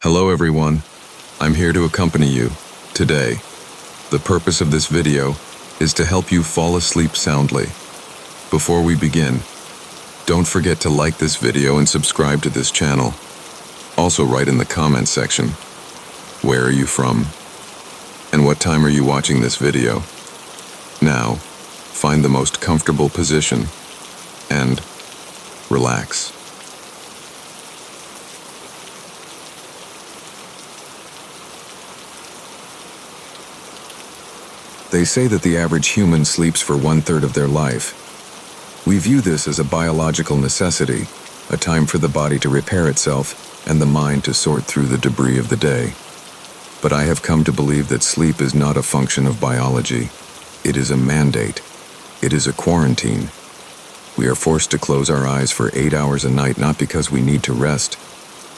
Hello everyone, I'm here to accompany you today. The purpose of this video is to help you fall asleep soundly. Before we begin, don't forget to like this video and subscribe to this channel. Also write in the comment section, where are you from? And what time are you watching this video? Now, find the most comfortable position and relax. They say that the average human sleeps for 1/3 of their life. We view this as a biological necessity, a time for the body to repair itself and the mind to sort through the debris of the day. But I have come to believe that sleep is not a function of biology. It is a mandate. It is a quarantine. We are forced to close our eyes for 8 hours a night not because we need to rest,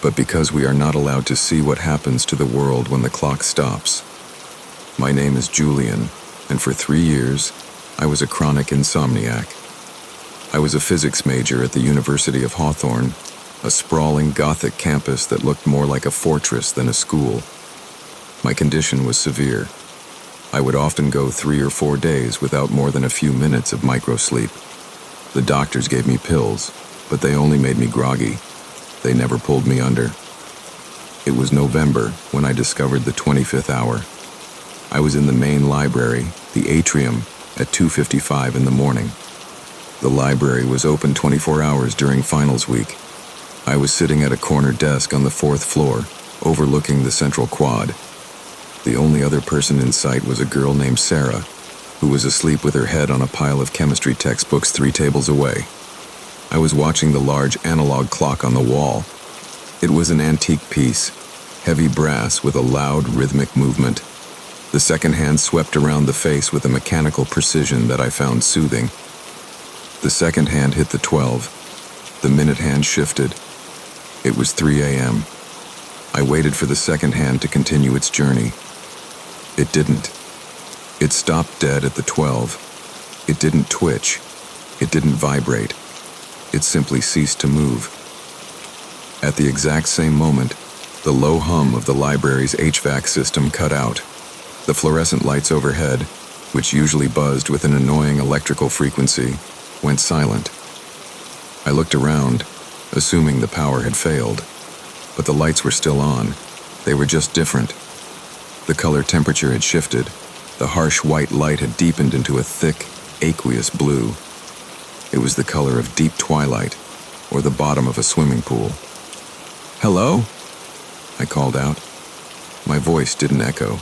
but because we are not allowed to see what happens to the world when the clock stops. My name is Julian, and for 3 years, I was a chronic insomniac. I was a physics major at the University of Hawthorne, a sprawling Gothic campus that looked more like a fortress than a school. My condition was severe. I would often go 3 or 4 days without more than a few minutes of microsleep. The doctors gave me pills, but they only made me groggy. They never pulled me under. It was November when I discovered the 25th hour. I was in the main library, the atrium, at 2:55 in the morning. The library was open 24 hours during finals week. I was sitting at a corner desk on the 4th floor, overlooking the central quad. The only other person in sight was a girl named Sarah, who was asleep with her head on a pile of chemistry textbooks 3 tables away. I was watching the large analog clock on the wall. It was an antique piece, heavy brass with a loud rhythmic movement. The second hand swept around the face with a mechanical precision that I found soothing. The second hand hit the 12. The minute hand shifted. It was 3 a.m. I waited for the second hand to continue its journey. It didn't. It stopped dead at the 12. It didn't twitch. It didn't vibrate. It simply ceased to move. At the exact same moment, the low hum of the library's HVAC system cut out. The fluorescent lights overhead, which usually buzzed with an annoying electrical frequency, went silent. I looked around, assuming the power had failed, but the lights were still on. They were just different. The color temperature had shifted. The harsh white light had deepened into a thick, aqueous blue. It was the color of deep twilight, or the bottom of a swimming pool. "Hello?" I called out. My voice didn't echo.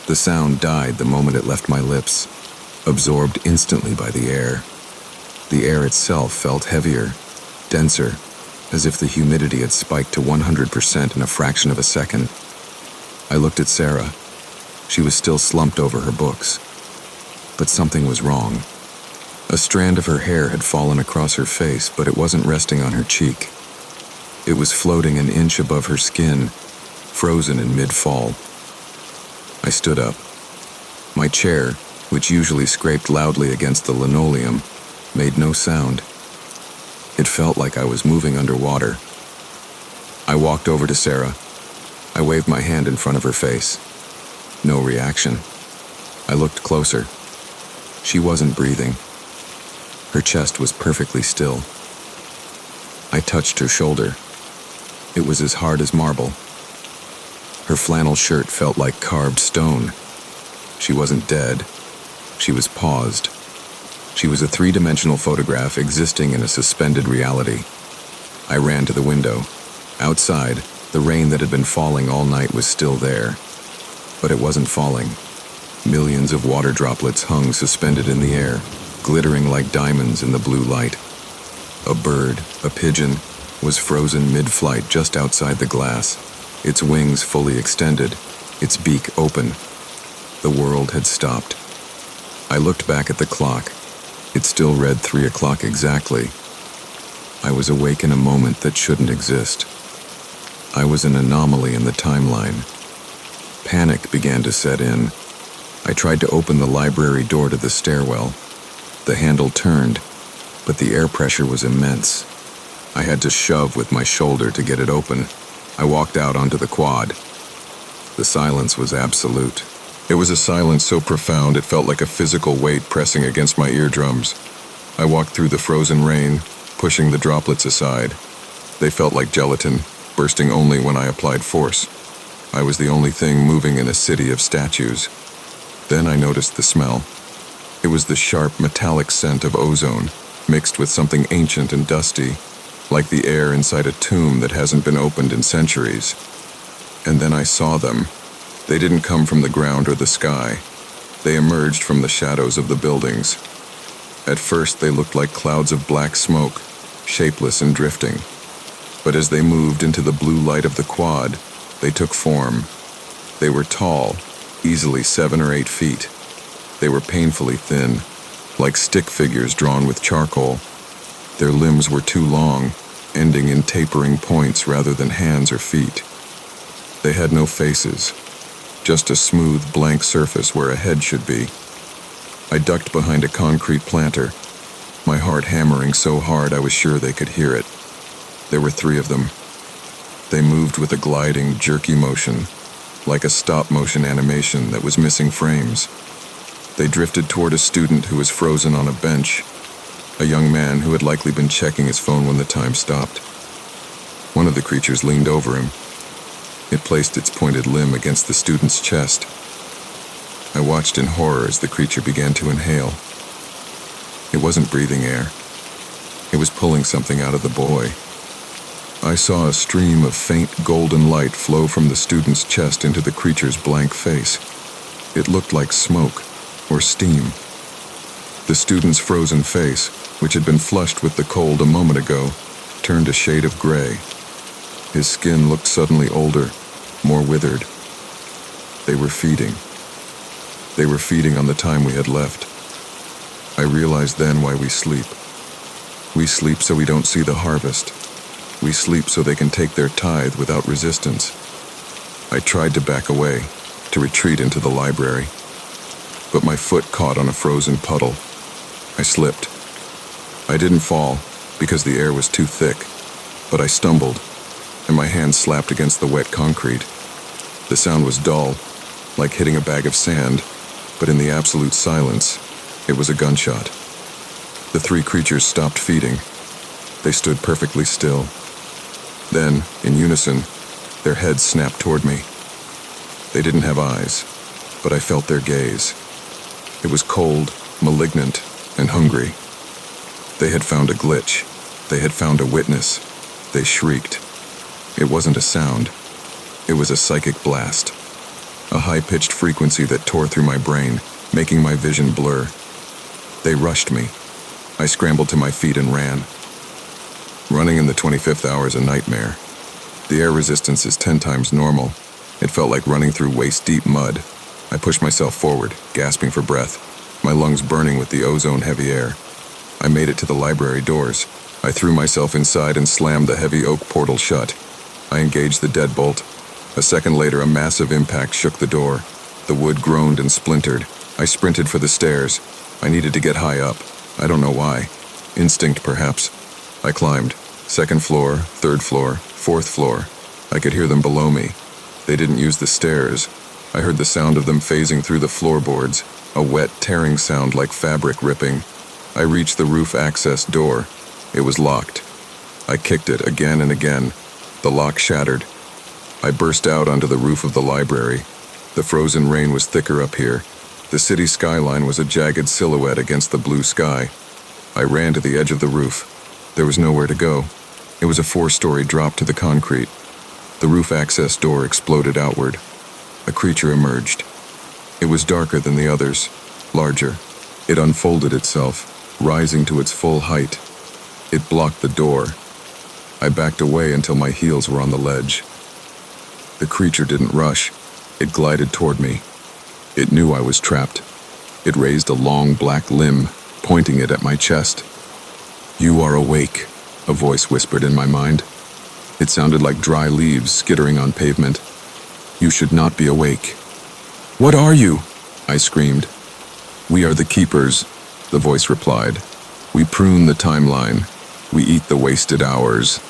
The sound died the moment it left my lips, absorbed instantly by the air. The air itself felt heavier, denser, as if the humidity had spiked to 100% in a fraction of a second. I looked at Sarah. She was still slumped over her books. But something was wrong. A strand of her hair had fallen across her face, but it wasn't resting on her cheek. It was floating an inch above her skin, frozen in mid-fall. I stood up. My chair, which usually scraped loudly against the linoleum, made no sound. It felt like I was moving underwater. I walked over to Sarah. I waved my hand in front of her face. No reaction. I looked closer. She wasn't breathing. Her chest was perfectly still. I touched her shoulder. It was as hard as marble. Her flannel shirt felt like carved stone. She wasn't dead. She was paused. She was a 3-dimensional photograph existing in a suspended reality. I ran to the window. Outside, the rain that had been falling all night was still there. But it wasn't falling. Millions of water droplets hung suspended in the air, glittering like diamonds in the blue light. A bird, a pigeon, was frozen mid-flight just outside the glass, its wings fully extended, its beak open. The world had stopped. I looked back at the clock. It still read 3 o'clock exactly. I was awake in a moment that shouldn't exist. I was an anomaly in the timeline. Panic began to set in. I tried to open the library door to the stairwell. The handle turned, but the air pressure was immense. I had to shove with my shoulder to get it open. I walked out onto the quad. The silence was absolute. It was a silence so profound it felt like a physical weight pressing against my eardrums. I walked through the frozen rain, pushing the droplets aside. They felt like gelatin, bursting only when I applied force. I was the only thing moving in a city of statues. Then I noticed the smell. It was the sharp, metallic scent of ozone, mixed with something ancient and dusty, like the air inside a tomb that hasn't been opened in centuries. And then I saw them. They didn't come from the ground or the sky. They emerged from the shadows of the buildings. At first, they looked like clouds of black smoke, shapeless and drifting. But as they moved into the blue light of the quad, they took form. They were tall, easily 7 or 8 feet. They were painfully thin, like stick figures drawn with charcoal. Their limbs were too long, ending in tapering points rather than hands or feet. They had no faces, just a smooth, blank surface where a head should be. I ducked behind a concrete planter, my heart hammering so hard I was sure they could hear it. There were 3 of them. They moved with a gliding, jerky motion, like a stop-motion animation that was missing frames. They drifted toward a student who was frozen on a bench, a young man who had likely been checking his phone when the time stopped. One of the creatures leaned over him. It placed its pointed limb against the student's chest. I watched in horror as the creature began to inhale. It wasn't breathing air. It was pulling something out of the boy. I saw a stream of faint golden light flow from the student's chest into the creature's blank face. It looked like smoke or steam. The student's frozen face, which had been flushed with the cold a moment ago, turned a shade of gray. His skin looked suddenly older, more withered. They were feeding. They were feeding on the time we had left. I realized then why we sleep. We sleep so we don't see the harvest. We sleep so they can take their tithe without resistance. I tried to back away, to retreat into the library, but my foot caught on a frozen puddle. I slipped. I didn't fall, because the air was too thick, but I stumbled, and my hand slapped against the wet concrete. The sound was dull, like hitting a bag of sand, but in the absolute silence, it was a gunshot. The 3 creatures stopped feeding. They stood perfectly still. Then, in unison, their heads snapped toward me. They didn't have eyes, but I felt their gaze. It was cold, malignant, and hungry. They had found a glitch. They had found a witness. They shrieked. It wasn't a sound. It was a psychic blast. A high-pitched frequency that tore through my brain, making my vision blur. They rushed me. I scrambled to my feet and ran. Running in the 25th hour is a nightmare. The air resistance is 10 times normal. It felt like running through waist-deep mud. I pushed myself forward, gasping for breath, my lungs burning with the ozone-heavy air. I made it to the library doors. I threw myself inside and slammed the heavy oak portal shut. I engaged the deadbolt. A second later, a massive impact shook the door. The wood groaned and splintered. I sprinted for the stairs. I needed to get high up. I don't know why. Instinct, perhaps. I climbed. 2nd floor, 3rd floor, 4th floor. I could hear them below me. They didn't use the stairs. I heard the sound of them phasing through the floorboards, a wet, tearing sound like fabric ripping. I reached the roof access door. It was locked. I kicked it again and again. The lock shattered. I burst out onto the roof of the library. The frozen rain was thicker up here. The city skyline was a jagged silhouette against the blue sky. I ran to the edge of the roof. There was nowhere to go. It was a 4-story drop to the concrete. The roof access door exploded outward. A creature emerged. It was darker than the others, larger. It unfolded itself, rising to its full height. It blocked the door. I backed away until my heels were on the ledge. The creature didn't rush. It glided toward me. It knew I was trapped. It raised a long black limb, pointing it at my chest. "You are awake," a voice whispered in my mind. It sounded like dry leaves skittering on pavement. "You should not be awake." "What are you?" I screamed. "We are the keepers," the voice replied. "We prune the timeline. We eat the wasted hours."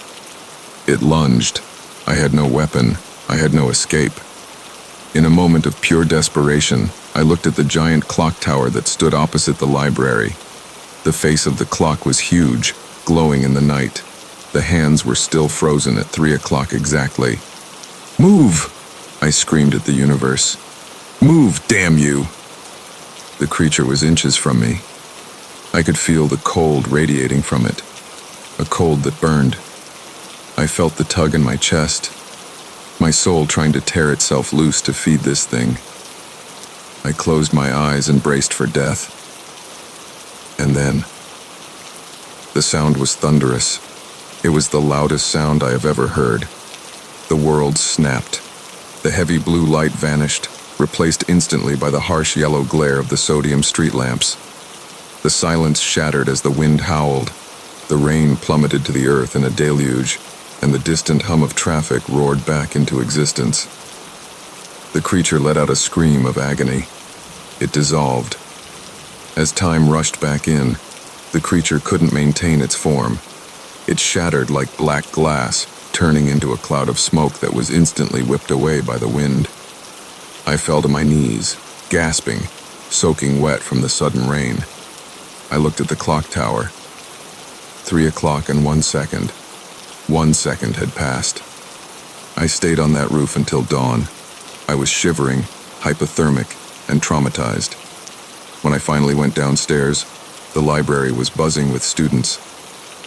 It lunged. I had no weapon. I had no escape. In a moment of pure desperation, I looked at the giant clock tower that stood opposite the library. The face of the clock was huge, glowing in the night. The hands were still frozen at 3 o'clock exactly. "Move!" I screamed at the universe. "Move, damn you!" The creature was inches from me. I could feel the cold radiating from it, a cold that burned. I felt the tug in my chest, my soul trying to tear itself loose to feed this thing. I closed my eyes and braced for death. And then, the sound was thunderous. It was the loudest sound I have ever heard. The world snapped. The heavy blue light vanished, replaced instantly by the harsh yellow glare of the sodium street lamps. The silence shattered as the wind howled. The rain plummeted to the earth in a deluge, and the distant hum of traffic roared back into existence. The creature let out a scream of agony. It dissolved. As time rushed back in, the creature couldn't maintain its form. It shattered like black glass, turning into a cloud of smoke that was instantly whipped away by the wind. I fell to my knees, gasping, soaking wet from the sudden rain. I looked at the clock tower. 3 o'clock and 1 second. 1 second had passed. I stayed on that roof until dawn. I was shivering, hypothermic, and traumatized. When I finally went downstairs, the library was buzzing with students.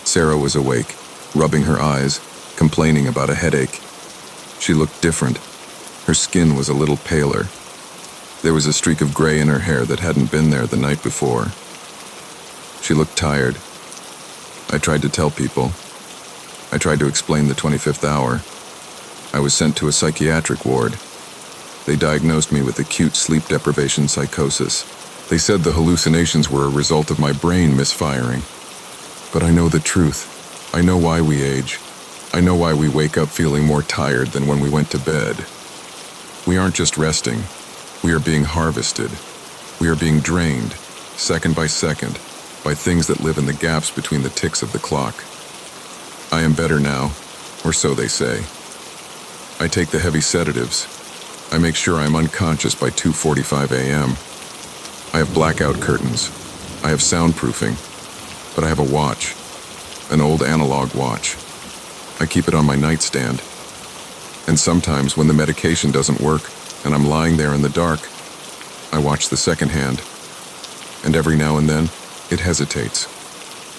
Sarah was awake, rubbing her eyes, complaining about a headache. She looked different. Her skin was a little paler. There was a streak of gray in her hair that hadn't been there the night before. She looked tired. I tried to tell people. I tried to explain the 25th hour. I was sent to a psychiatric ward. They diagnosed me with acute sleep deprivation psychosis. They said the hallucinations were a result of my brain misfiring. But I know the truth. I know why we age. I know why we wake up feeling more tired than when we went to bed. We aren't just resting. We are being harvested. We are being drained, second by second, by things that live in the gaps between the ticks of the clock. I am better now, or so they say. I take the heavy sedatives. I make sure I am unconscious by 2:45 a.m. I have blackout curtains. I have soundproofing. But I have a watch, an old analog watch. I keep it on my nightstand. And sometimes when the medication doesn't work and I'm lying there in the dark, I watch the second hand. And every now and then, it hesitates.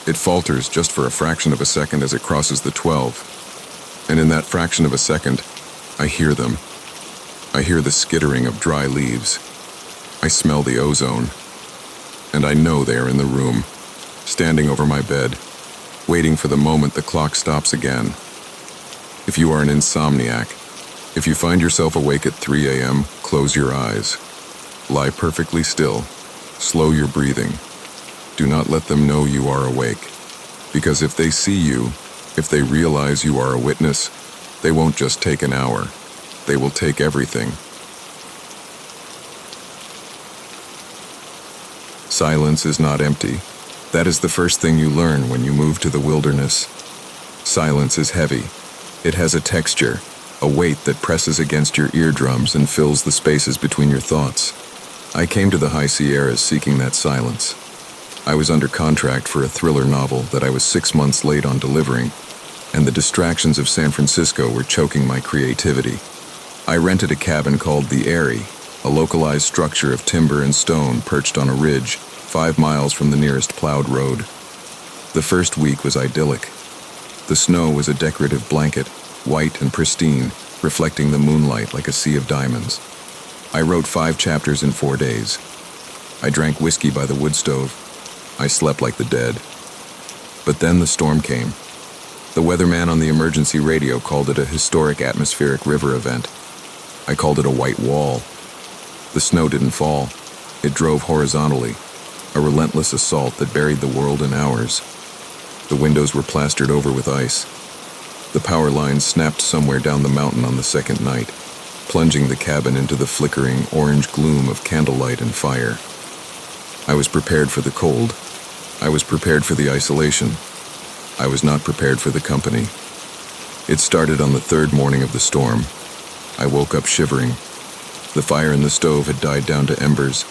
It falters just for a fraction of a second as it crosses the 12. And in that fraction of a second, I hear them. I hear the skittering of dry leaves. I smell the ozone. And I know they are in the room, standing over my bed, waiting for the moment the clock stops again. If you are an insomniac, if you find yourself awake at 3 a.m., close your eyes. Lie perfectly still. Slow your breathing. Do not let them know you are awake. Because if they see you, if they realize you are a witness, they won't just take an hour. They will take everything. Silence is not empty. That is the first thing you learn when you move to the wilderness. Silence is heavy. It has a texture, a weight that presses against your eardrums and fills the spaces between your thoughts. I came to the High Sierras seeking that silence. I was under contract for a thriller novel that I was 6 months late on delivering, and the distractions of San Francisco were choking my creativity. I rented a cabin called The Eyrie, a localized structure of timber and stone perched on a ridge 5 miles from the nearest plowed road. The first week was idyllic. The snow was a decorative blanket, white and pristine, reflecting the moonlight like a sea of diamonds. I wrote 5 chapters in 4 days. I drank whiskey by the wood stove. I slept like the dead. But then the storm came. The weatherman on the emergency radio called it a historic atmospheric river event. I called it a white wall. The snow didn't fall. It drove horizontally, a relentless assault that buried the world in hours. The windows were plastered over with ice. The power lines snapped somewhere down the mountain on the second night, plunging the cabin into the flickering orange gloom of candlelight and fire. I was prepared for the cold. I was prepared for the isolation. I was not prepared for the company. It started on the third morning of the storm. I woke up shivering. The fire in the stove had died down to embers,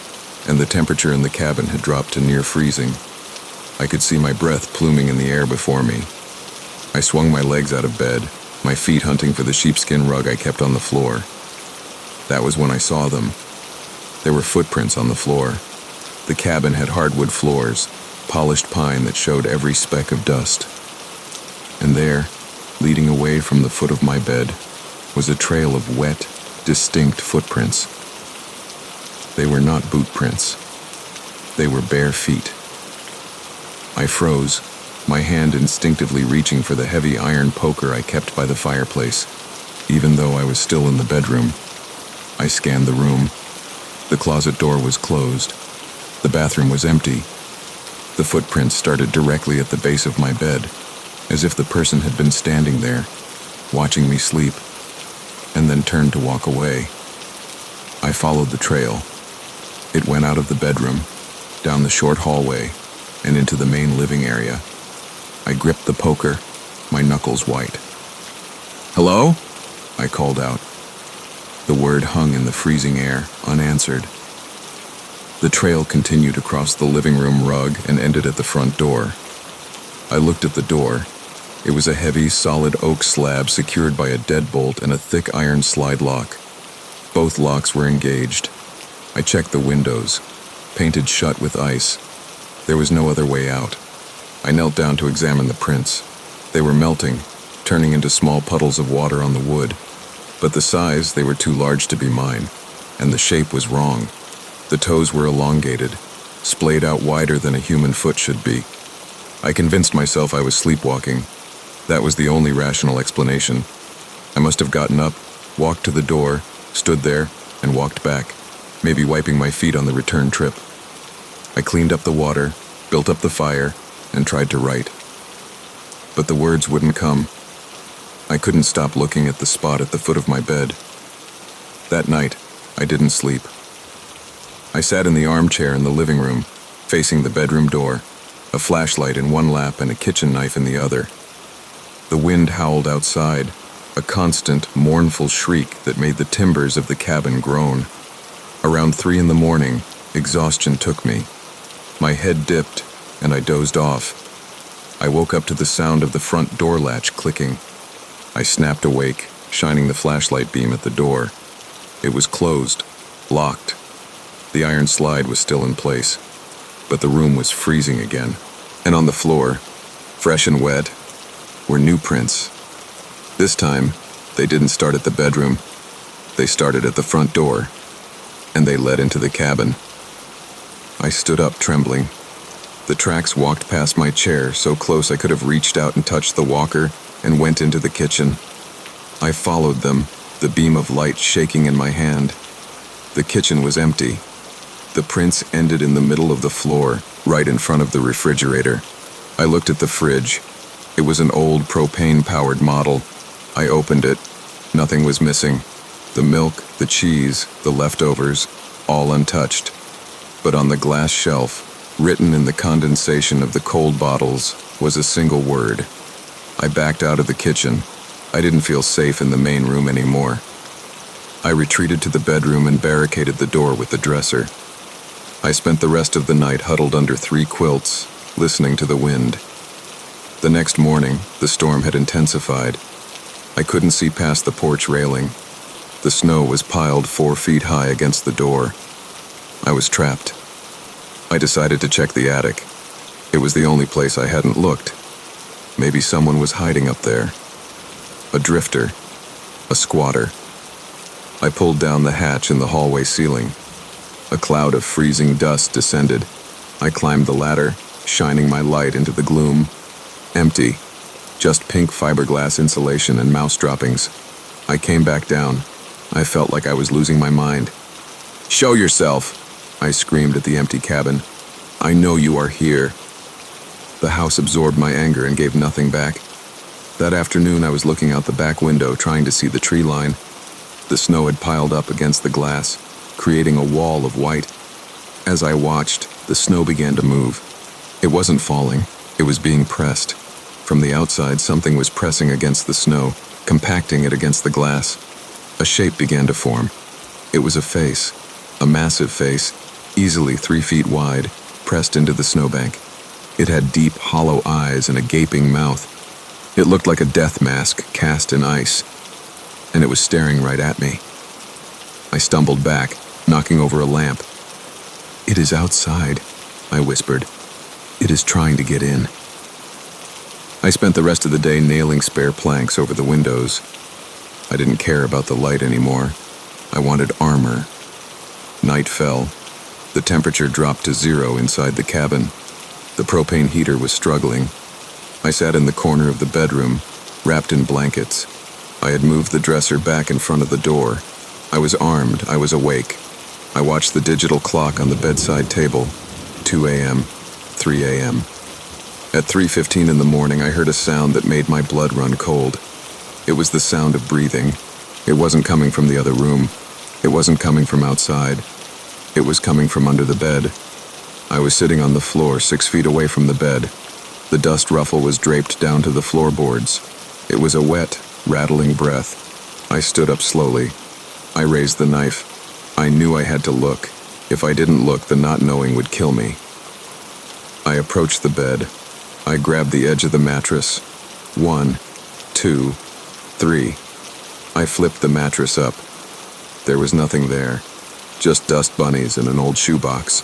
and the temperature in the cabin had dropped to near freezing. I could see my breath pluming in the air before me. I swung my legs out of bed, my feet hunting for the sheepskin rug I kept on the floor. That was when I saw them. There were footprints on the floor. The cabin had hardwood floors, polished pine that showed every speck of dust. And there, leading away from the foot of my bed, was a trail of wet, distinct footprints. They were not boot prints. They were bare feet. I froze, my hand instinctively reaching for the heavy iron poker I kept by the fireplace, even though I was still in the bedroom. I scanned the room. The closet door was closed. The bathroom was empty. The footprints started directly at the base of my bed, as if the person had been standing there, watching me sleep, and then turned to walk away. I followed the trail. It went out of the bedroom, down the short hallway, and into the main living area. I gripped the poker, my knuckles white. "Hello?" I called out. The word hung in the freezing air, unanswered. The trail continued across the living room rug and ended at the front door. I looked at the door. It was a heavy, solid oak slab secured by a deadbolt and a thick iron slide lock. Both locks were engaged. I checked the windows, painted shut with ice. There was no other way out. I knelt down to examine the prints. They were melting, turning into small puddles of water on the wood. But the size, they were too large to be mine, and the shape was wrong. The toes were elongated, splayed out wider than a human foot should be. I convinced myself I was sleepwalking. That was the only rational explanation. I must have gotten up, walked to the door, stood there, and walked back, maybe wiping my feet on the return trip. I cleaned up the water, built up the fire, and tried to write. But the words wouldn't come. I couldn't stop looking at the spot at the foot of my bed. That night, I didn't sleep. I sat in the armchair in the living room, facing the bedroom door, a flashlight in one lap and a kitchen knife in the other. The wind howled outside, a constant, mournful shriek that made the timbers of the cabin groan. Around 3 a.m, exhaustion took me. My head dipped, and I dozed off. I woke up to the sound of the front door latch clicking. I snapped awake, shining the flashlight beam at the door. It was closed, locked. The iron slide was still in place, but the room was freezing again. And on the floor, fresh and wet, were new prints. This time, they didn't start at the bedroom. They started at the front door, and they led into the cabin. I stood up, trembling. The tracks walked past my chair, so close I could have reached out and touched the walker, and went into the kitchen. I followed them, the beam of light shaking in my hand. The kitchen was empty. The prints ended in the middle of the floor, right in front of the refrigerator. I looked at the fridge. It was an old propane-powered model. I opened it. Nothing was missing. The milk, the cheese, the leftovers, all untouched. But on the glass shelf, written in the condensation of the cold bottles, was a single word. I backed out of the kitchen. I didn't feel safe in the main room anymore. I retreated to the bedroom and barricaded the door with the dresser. I spent the rest of the night huddled under 3 quilts, listening to the wind. The next morning, the storm had intensified. I couldn't see past the porch railing. The snow was piled 4 feet high against the door. I was trapped. I decided to check the attic. It was the only place I hadn't looked. Maybe someone was hiding up there. A drifter. A squatter. I pulled down the hatch in the hallway ceiling. A cloud of freezing dust descended. I climbed the ladder, shining my light into the gloom. Empty. Just pink fiberglass insulation and mouse droppings. I came back down. I felt like I was losing my mind. "Show yourself!" I screamed at the empty cabin. "I know you are here." The house absorbed my anger and gave nothing back. That afternoon I was looking out the back window trying to see the tree line. The snow had piled up against the glass, creating a wall of white. As I watched, the snow began to move. It wasn't falling, it was being pressed. From the outside, something was pressing against the snow, compacting it against the glass. A shape began to form. It was a face, a massive face, easily 3 feet wide, pressed into the snowbank. It had deep, hollow eyes and a gaping mouth. It looked like a death mask cast in ice, and it was staring right at me. I stumbled back, knocking over a lamp. "It is outside," I whispered. "It is trying to get in." I spent the rest of the day nailing spare planks over the windows. I didn't care about the light anymore. I wanted armor. Night fell. The temperature dropped to 0 inside the cabin. The propane heater was struggling. I sat in the corner of the bedroom, wrapped in blankets. I had moved the dresser back in front of the door. I was armed. I was awake. I watched the digital clock on the bedside table. 2 a.m., 3 a.m. At 3:15 in the morning, I heard a sound that made my blood run cold. It was the sound of breathing. It wasn't coming from the other room. It wasn't coming from outside. It was coming from under the bed. I was sitting on the floor 6 feet away from the bed. The dust ruffle was draped down to the floorboards. It was a wet, rattling breath. I stood up slowly. I raised the knife. I knew I had to look. If I didn't look, the not knowing would kill me. I approached the bed. I grabbed the edge of the mattress. 1, 2, 3. I flipped the mattress up. There was nothing there. Just dust bunnies and an old shoebox.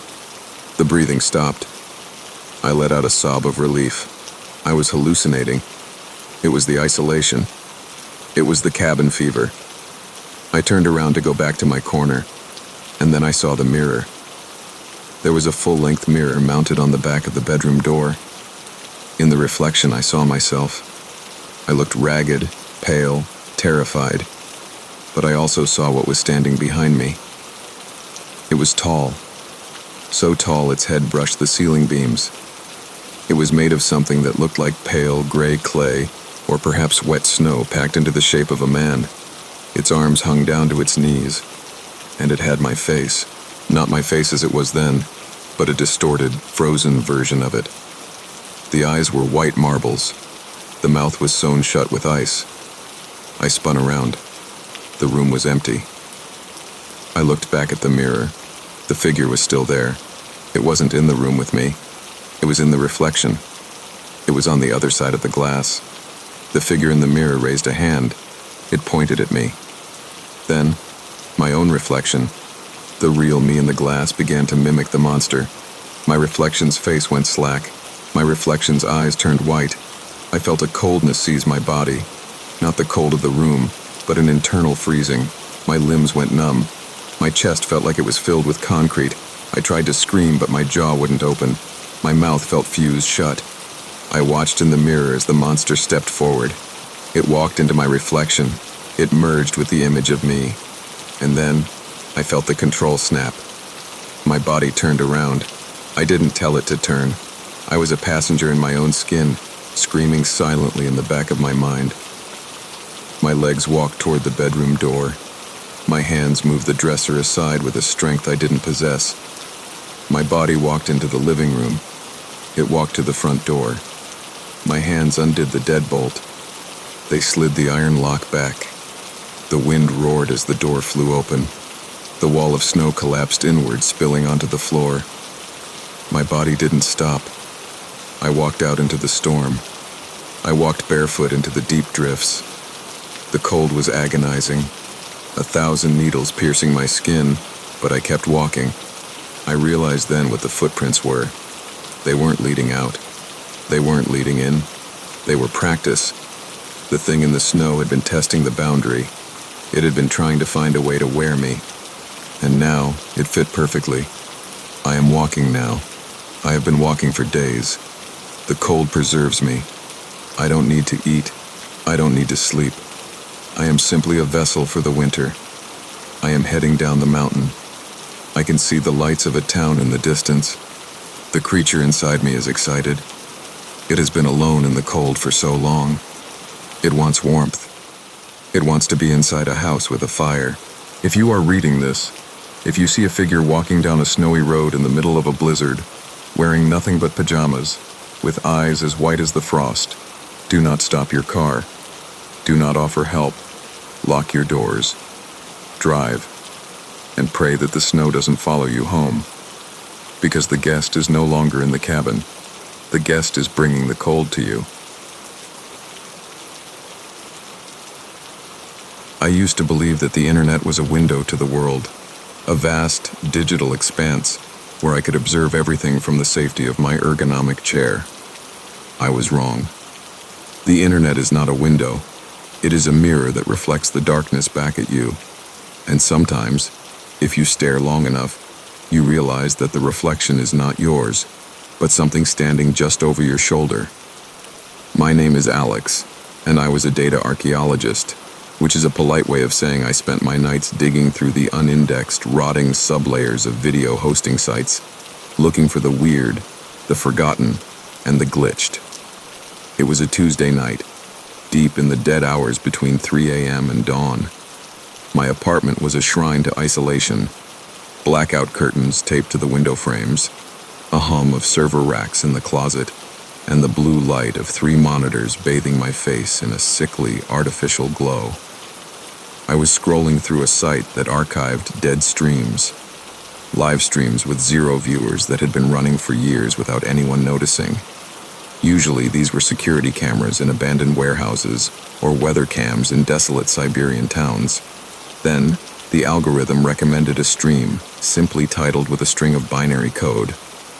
The breathing stopped. I let out a sob of relief. I was hallucinating. It was the isolation. It was the cabin fever. I turned around to go back to my corner, and then I saw the mirror. There was a full-length mirror mounted on the back of the bedroom door. In the reflection, I saw myself. I looked ragged, pale, terrified, but I also saw what was standing behind me. It was tall, so tall its head brushed the ceiling beams. It was made of something that looked like pale gray clay, or perhaps wet snow packed into the shape of a man. Its arms hung down to its knees, and it had my face. Not my face as it was then, but a distorted, frozen version of it. The eyes were white marbles. The mouth was sewn shut with ice. I spun around. The room was empty. I looked back at the mirror. The figure was still there. It wasn't in the room with me. It was in the reflection. It was on the other side of the glass. The figure in the mirror raised a hand. It pointed at me. Then, my own reflection, the real me in the glass, began to mimic the monster. My reflection's face went slack. My reflection's eyes turned white. I felt a coldness seize my body. Not the cold of the room, but an internal freezing. My limbs went numb. My chest felt like it was filled with concrete. I tried to scream, but my jaw wouldn't open. My mouth felt fused shut. I watched in the mirror as the monster stepped forward. It walked into my reflection. It merged with the image of me. And then, I felt the control snap. My body turned around. I didn't tell it to turn. I was a passenger in my own skin, screaming silently in the back of my mind. My legs walked toward the bedroom door. My hands moved the dresser aside with a strength I didn't possess. My body walked into the living room. It walked to the front door. My hands undid the deadbolt. They slid the iron lock back. The wind roared as the door flew open. The wall of snow collapsed inward, spilling onto the floor. My body didn't stop. I walked out into the storm. I walked barefoot into the deep drifts. The cold was agonizing, 1,000 needles piercing my skin, but I kept walking. I realized then what the footprints were. They weren't leading out. They weren't leading in. They were practice. The thing in the snow had been testing the boundary. It had been trying to find a way to wear me. And now, it fit perfectly. I am walking now. I have been walking for days. The cold preserves me. I don't need to eat. I don't need to sleep. I am simply a vessel for the winter. I am heading down the mountain. I can see the lights of a town in the distance. The creature inside me is excited. It has been alone in the cold for so long. It wants warmth. It wants to be inside a house with a fire. If you are reading this, if you see a figure walking down a snowy road in the middle of a blizzard, wearing nothing but pajamas, with eyes as white as the frost, do not stop your car. Do not offer help. Lock your doors. Drive. And pray that the snow doesn't follow you home. Because the guest is no longer in the cabin. The guest is bringing the cold to you. I used to believe that the internet was a window to the world, a vast digital expanse where I could observe everything from the safety of my ergonomic chair. I was wrong. The internet is not a window. It is a mirror that reflects the darkness back at you. And sometimes, if you stare long enough, you realize that the reflection is not yours, but something standing just over your shoulder. My name is Alex, and I was a data archaeologist, which is a polite way of saying I spent my nights digging through the unindexed, rotting sublayers of video hosting sites, looking for the weird, the forgotten, and the glitched. It was a Tuesday night, deep in the dead hours between 3 a.m. and dawn. My apartment was a shrine to isolation, blackout curtains taped to the window frames, a hum of server racks in the closet, and the blue light of 3 monitors bathing my face in a sickly, artificial glow. I was scrolling through a site that archived dead streams, live streams with 0 viewers that had been running for years without anyone noticing. Usually these were security cameras in abandoned warehouses or weather cams in desolate Siberian towns. Then, the algorithm recommended a stream, simply titled with a string of binary code,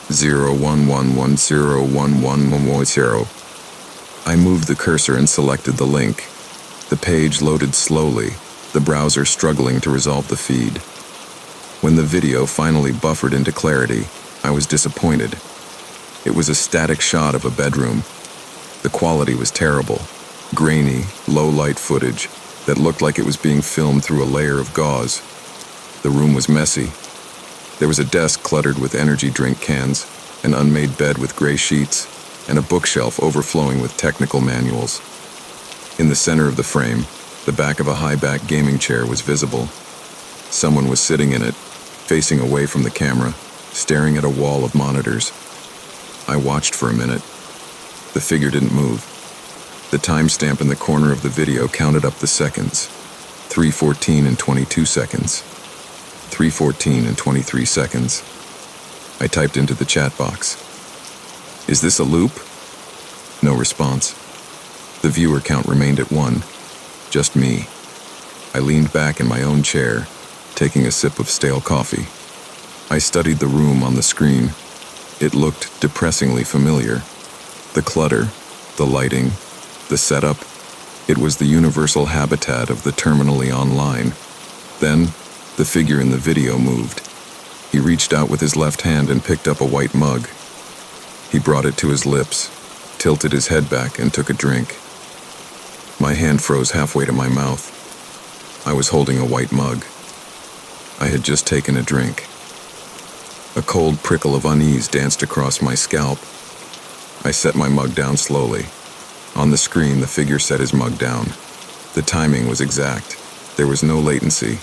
011101110. I moved the cursor and selected the link. The page loaded slowly, the browser struggling to resolve the feed. When the video finally buffered into clarity, I was disappointed. It was a static shot of a bedroom. The quality was terrible, grainy, low-light footage that looked like it was being filmed through a layer of gauze. The room was messy. There was a desk cluttered with energy drink cans, an unmade bed with gray sheets, and a bookshelf overflowing with technical manuals. In the center of the frame, the back of a high-back gaming chair was visible. Someone was sitting in it, facing away from the camera, staring at a wall of monitors. I watched for a minute. The figure didn't move. The timestamp in the corner of the video counted up the seconds. 3:14 and 22 seconds. 3:14 and 23 seconds. I typed into the chat box. Is this a loop? No response. The viewer count remained at 1. Just me. I leaned back in my own chair, taking a sip of stale coffee. I studied the room on the screen. It looked depressingly familiar. The clutter, the lighting, the setup. It was the universal habitat of the terminally online. Then, the figure in the video moved. He reached out with his left hand and picked up a white mug. He brought it to his lips, tilted his head back, and took a drink. My hand froze halfway to my mouth. I was holding a white mug. I had just taken a drink. A cold prickle of unease danced across my scalp. I set my mug down slowly. On the screen, the figure set his mug down. The timing was exact. There was no latency,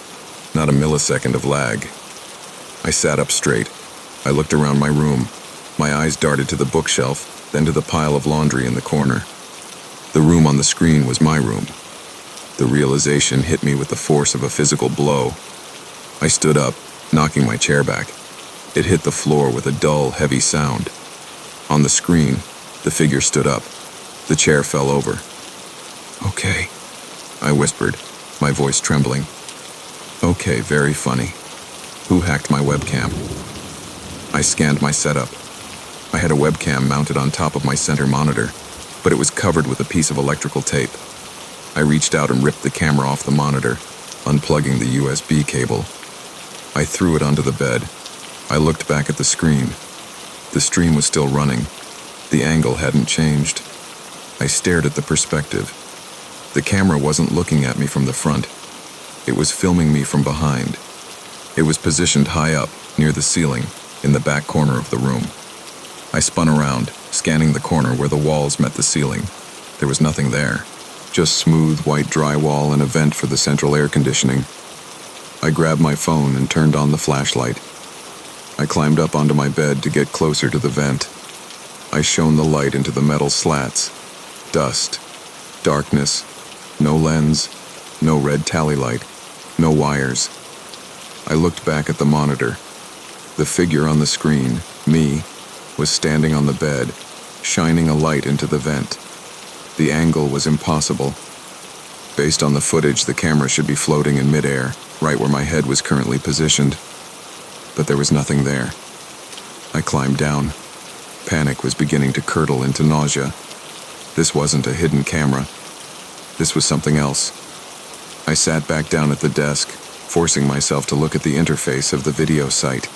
not a millisecond of lag. I sat up straight. I looked around my room. My eyes darted to the bookshelf, then to the pile of laundry in the corner. The room on the screen was my room. The realization hit me with the force of a physical blow. I stood up, knocking my chair back. It hit the floor with a dull, heavy sound. On the screen, the figure stood up. The chair fell over. "Okay," I whispered, my voice trembling. "Okay, very funny. Who hacked my webcam?" I scanned my setup. I had a webcam mounted on top of my center monitor, but it was covered with a piece of electrical tape. I reached out and ripped the camera off the monitor, unplugging the USB cable. I threw it onto the bed. I looked back at the screen. The stream was still running. The angle hadn't changed. I stared at the perspective. The camera wasn't looking at me from the front. It was filming me from behind. It was positioned high up, near the ceiling, in the back corner of the room. I spun around, scanning the corner where the walls met the ceiling. There was nothing there. Just smooth white drywall and a vent for the central air conditioning. I grabbed my phone and turned on the flashlight. I climbed up onto my bed to get closer to the vent. I shone the light into the metal slats. Dust, darkness, No lens, no red tally light, no wires. I looked back at the monitor. The figure on the screen, me, was standing on the bed, shining a light into the vent. The angle was impossible. Based on the footage, the camera should be floating in midair, right where my head was currently positioned. But there was nothing there. I climbed down. Panic was beginning to curdle into nausea. This wasn't a hidden camera. This was something else. I sat back down at the desk, forcing myself to look at the interface of the video site.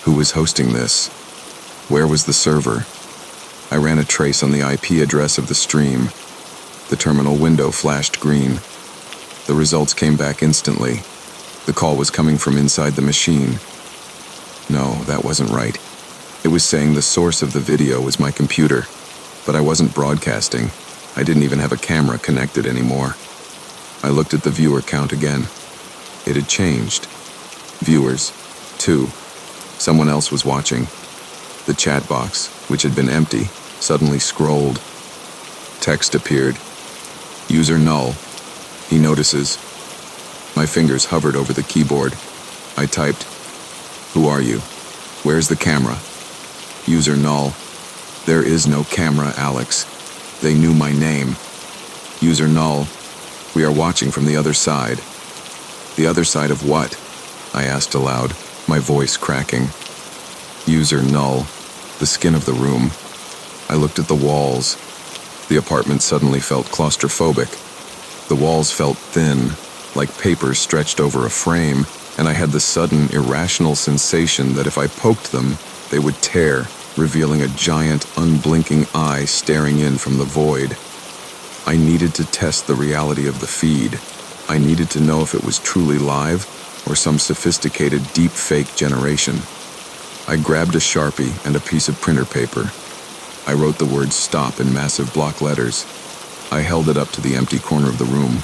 Who was hosting this? Where was the server? I ran a trace on the IP address of the stream. The terminal window flashed green. The results came back instantly. The call was coming from inside the machine. No, that wasn't right. It was saying the source of the video was my computer, but I wasn't broadcasting. I didn't even have a camera connected anymore. I looked at the viewer count again. It had changed. Viewers, 2. Someone else was watching. The chat box, which had been empty, suddenly scrolled. Text appeared. User null. He notices. My fingers hovered over the keyboard. I typed, "Who are you? Where's the camera?" User null. "There is no camera, Alex. They knew my name." User null. "We are watching from the other side." "The other side of what?" I asked aloud, my voice cracking. User null. "The skin of the room." I looked at the walls. The apartment suddenly felt claustrophobic. The walls felt thin, like paper stretched over a frame, and I had the sudden, irrational sensation that if I poked them, they would tear, revealing a giant, unblinking eye staring in from the void. I needed to test the reality of the feed. I needed to know if it was truly live or some sophisticated deep-fake generation. I grabbed a Sharpie and a piece of printer paper. I wrote the word "stop" in massive block letters. I held it up to the empty corner of the room.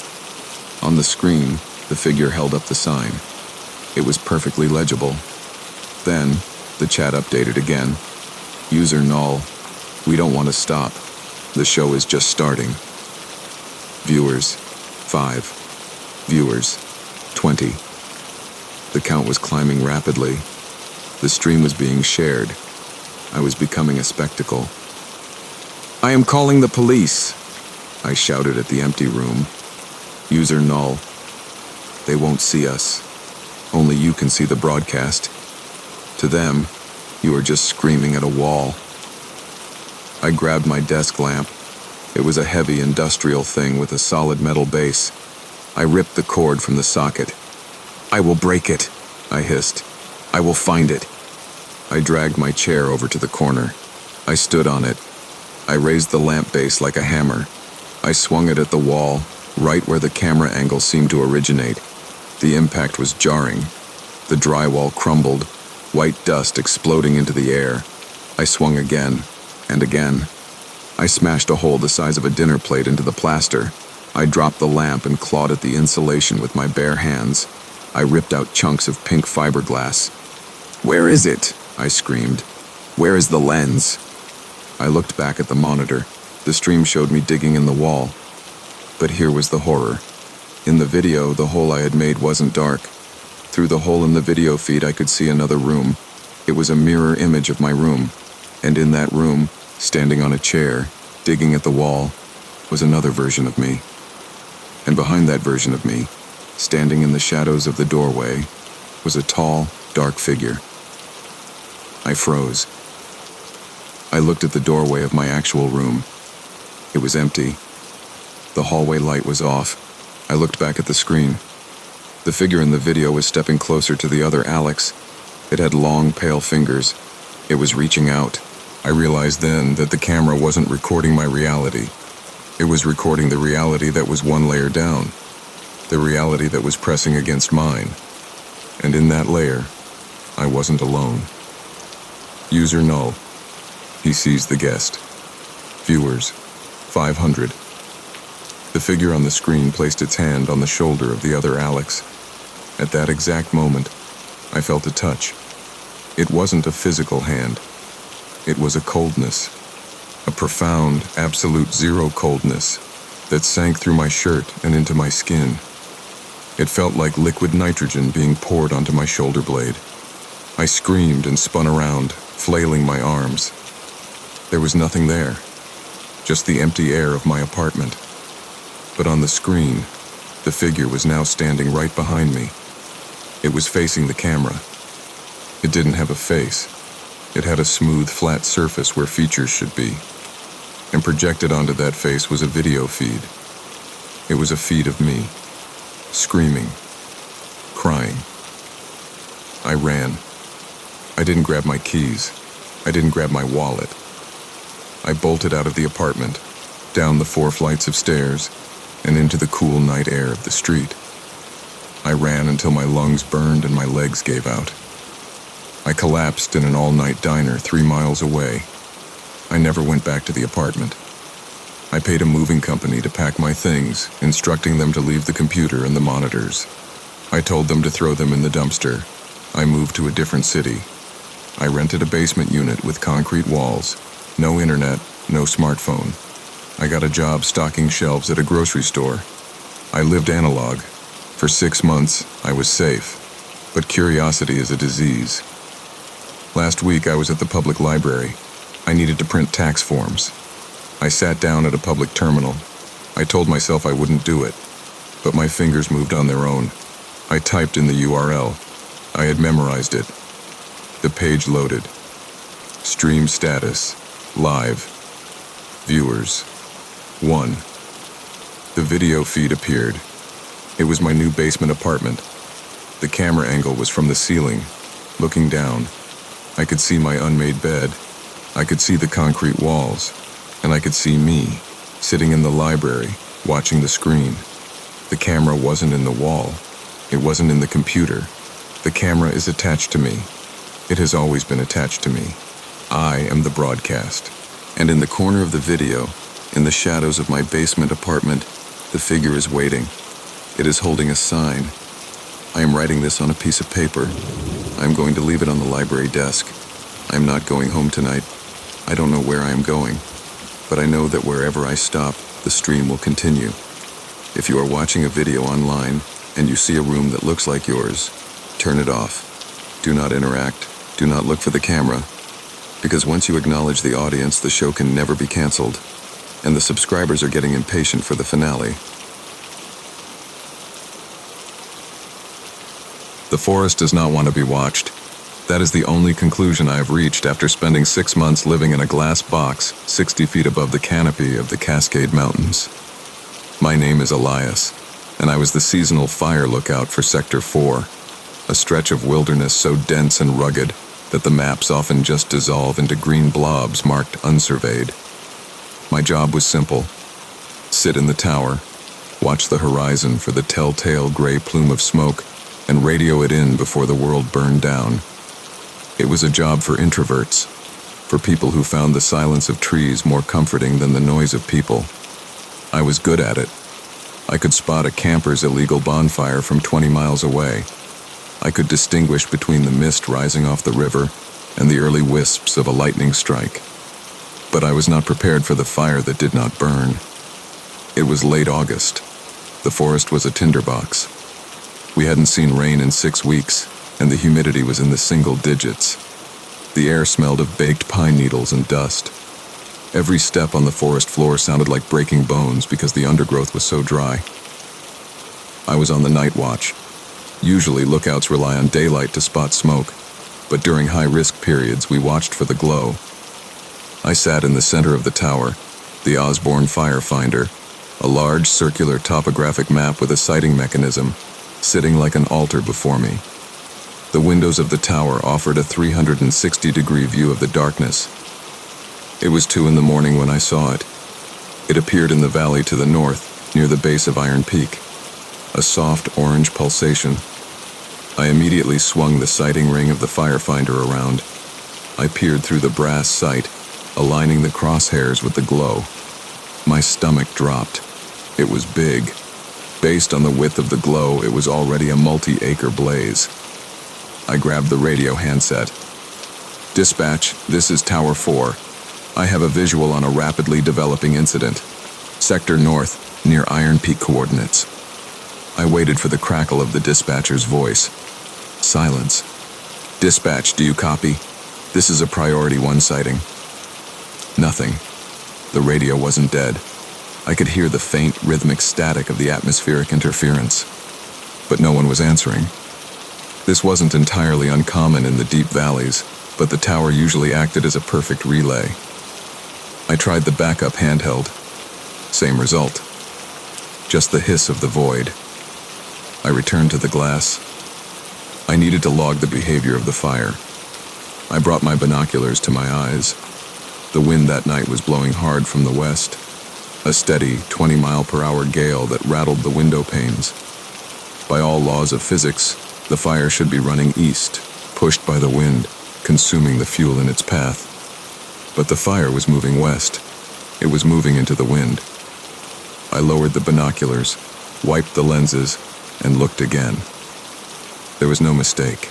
On the screen, the figure held up the sign. It was perfectly legible. Then, the chat updated again. User null. "We don't want to stop. The show is just starting." Viewers, 5. Viewers, 20. The count was climbing rapidly. The stream was being shared. I was becoming a spectacle. "I am calling the police," I shouted at the empty room. User null. "They won't see us. Only you can see the broadcast. To them, you are just screaming at a wall." I grabbed my desk lamp. It was a heavy industrial thing with a solid metal base. I ripped the cord from the socket. "I will break it," I hissed. "I will find it." I dragged my chair over to the corner. I stood on it. I raised the lamp base like a hammer. I swung it at the wall, right where the camera angle seemed to originate. The impact was jarring. The drywall crumbled, white dust exploding into the air. I swung again, and again. I smashed a hole the size of a dinner plate into the plaster. I dropped the lamp and clawed at the insulation with my bare hands. I ripped out chunks of pink fiberglass. "Where is it?" I screamed. "Where is the lens?" I looked back at the monitor. The stream showed me digging in the wall. But here was the horror. In the video, the hole I had made wasn't dark. Through the hole in the video feed, I could see another room. It was a mirror image of my room. And in that room, standing on a chair, digging at the wall, was another version of me. And behind that version of me, standing in the shadows of the doorway, was a tall, dark figure. I froze. I looked at the doorway of my actual room. It was empty. The hallway light was off. I looked back at the screen. The figure in the video was stepping closer to the other Alex. It had long, pale fingers. It was reaching out. I realized then that the camera wasn't recording my reality. It was recording the reality that was one layer down. The reality that was pressing against mine. And in that layer, I wasn't alone. User null. He sees the guest. Viewers, 500. The figure on the screen placed its hand on the shoulder of the other Alex. At that exact moment, I felt a touch. It wasn't a physical hand. It was a coldness. A profound, absolute zero coldness. that sank through my shirt and into my skin. It felt like liquid nitrogen being poured onto my shoulder blade. I screamed and spun around, flailing my arms. There was nothing there, just the empty air of my apartment. But on the screen, the figure was now standing right behind me. It was facing the camera. It didn't have a face. It had a smooth, flat surface where features should be. And projected onto that face was a video feed. It was a feed of me, screaming, crying. I ran. I didn't grab my keys. I didn't grab my wallet. I bolted out of the apartment, down the 4 flights of stairs, and into the cool night air of the street. I ran until my lungs burned and my legs gave out. I collapsed in an all-night diner 3 miles away. I never went back to the apartment. I paid a moving company to pack my things, instructing them to leave the computer and the monitors. I told them to throw them in the dumpster. I moved to a different city. I rented a basement unit with concrete walls, no internet, no smartphone. I got a job stocking shelves at a grocery store. I lived analog. For 6 months, I was safe. But curiosity is a disease. Last week, I was at the public library. I needed to print tax forms. I sat down at a public terminal. I told myself I wouldn't do it, but my fingers moved on their own. I typed in the URL. I had memorized it. The page loaded. Stream status. Live. Viewers. 1. The video feed appeared. It was my new basement apartment. The camera angle was from the ceiling, looking down. I could see my unmade bed. I could see the concrete walls. And I could see me, sitting in the library, watching the screen. The camera wasn't in the wall. It wasn't in the computer. The camera is attached to me. It has always been attached to me. I am the broadcast. And in the corner of the video, in the shadows of my basement apartment, the figure is waiting. It is holding a sign. I am writing this on a piece of paper. I am going to leave it on the library desk. I am not going home tonight. I don't know where I am going, but I know that wherever I stop, the stream will continue. If you are watching a video online and you see a room that looks like yours, turn it off. Do not interact. Do not look for the camera. Because once you acknowledge the audience, the show can never be canceled, and the subscribers are getting impatient for the finale. The forest does not want to be watched. That is the only conclusion I have reached after spending 6 months living in a glass box 60 feet above the canopy of the Cascade Mountains. My name is Elias, and I was the seasonal fire lookout for Sector 4, a stretch of wilderness so dense and rugged that the maps often just dissolve into green blobs marked unsurveyed. My job was simple. Sit in the tower, watch the horizon for the telltale gray plume of smoke, and radio it in before the world burned down. It was a job for introverts, for people who found the silence of trees more comforting than the noise of people. I was good at it. I could spot a camper's illegal bonfire from 20 miles away. I could distinguish between the mist rising off the river and the early wisps of a lightning strike. But I was not prepared for the fire that did not burn. It was late August. The forest was a tinderbox. We hadn't seen rain in 6 weeks, and the humidity was in the single digits. The air smelled of baked pine needles and dust. Every step on the forest floor sounded like breaking bones because the undergrowth was so dry. I was on the night watch. Usually, lookouts rely on daylight to spot smoke, but during high-risk periods, we watched for the glow. I sat in the center of the tower, the Osborne Firefinder, a large circular topographic map with a sighting mechanism, sitting like an altar before me. The windows of the tower offered a 360-degree view of the darkness. It was 2 in the morning when I saw it. It appeared in the valley to the north, near the base of Iron Peak. A soft orange pulsation. I immediately swung the sighting ring of the Firefinder around. I peered through the brass sight, aligning the crosshairs with the glow. My stomach dropped. It was big. Based on the width of the glow, it was already a multi-acre blaze. I grabbed the radio handset. "Dispatch, this is Tower 4. I have a visual on a rapidly developing incident. Sector North, near Iron Peak coordinates. I waited for the crackle of the dispatcher's voice. Silence. Dispatch, do you copy? This is a Priority 1 sighting. Nothing. The radio wasn't dead. I could hear the faint, rhythmic static of the atmospheric interference. But no one was answering. This wasn't entirely uncommon in the deep valleys, but the tower usually acted as a perfect relay. I tried the backup handheld. Same result. Just the hiss of the void. I returned to the glass. I needed to log the behavior of the fire. I brought my binoculars to my eyes. The wind that night was blowing hard from the west, a steady 20-mile-per-hour gale that rattled the window panes. By all laws of physics, the fire should be running east, pushed by the wind, consuming the fuel in its path. But the fire was moving west. It was moving into the wind. I lowered the binoculars, wiped the lenses, and looked again. There was no mistake.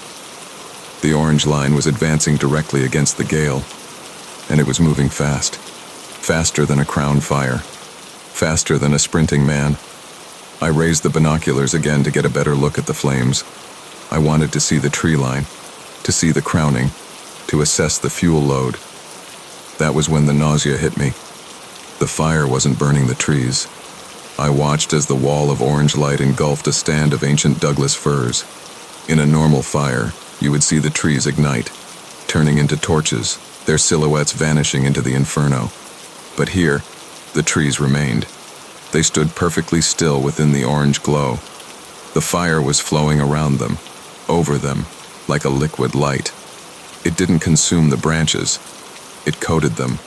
The orange line was advancing directly against the gale, and it was moving fast. Faster than a crown fire. Faster than a sprinting man. I raised the binoculars again to get a better look at the flames. I wanted to see the tree line, to see the crowning, to assess the fuel load. That was when the nausea hit me. The fire wasn't burning the trees. I watched as the wall of orange light engulfed a stand of ancient Douglas firs. In a normal fire, you would see the trees ignite, turning into torches, their silhouettes vanishing into the inferno. But here, the trees remained. They stood perfectly still within the orange glow. The fire was flowing around them, over them, like a liquid light. It didn't consume the branches. It coated them.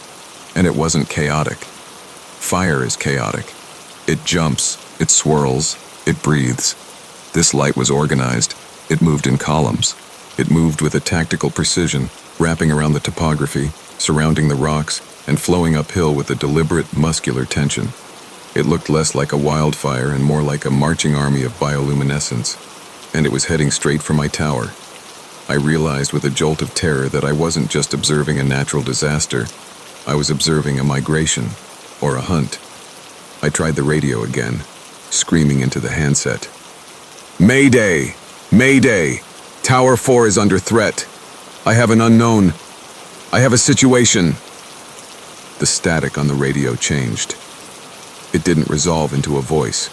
And it wasn't chaotic. Fire is chaotic. It jumps, it swirls, it breathes. This light was organized. It moved in columns. It moved with a tactical precision, wrapping around the topography, surrounding the rocks, and flowing uphill with a deliberate, muscular tension. It looked less like a wildfire and more like a marching army of bioluminescence, and it was heading straight for my tower. I realized with a jolt of terror that I wasn't just observing a natural disaster. I was observing a migration, or a hunt. I tried the radio again, screaming into the handset. Mayday! Mayday! Tower 4 is under threat. I have an unknown. I have a situation. The static on the radio changed. It didn't resolve into a voice.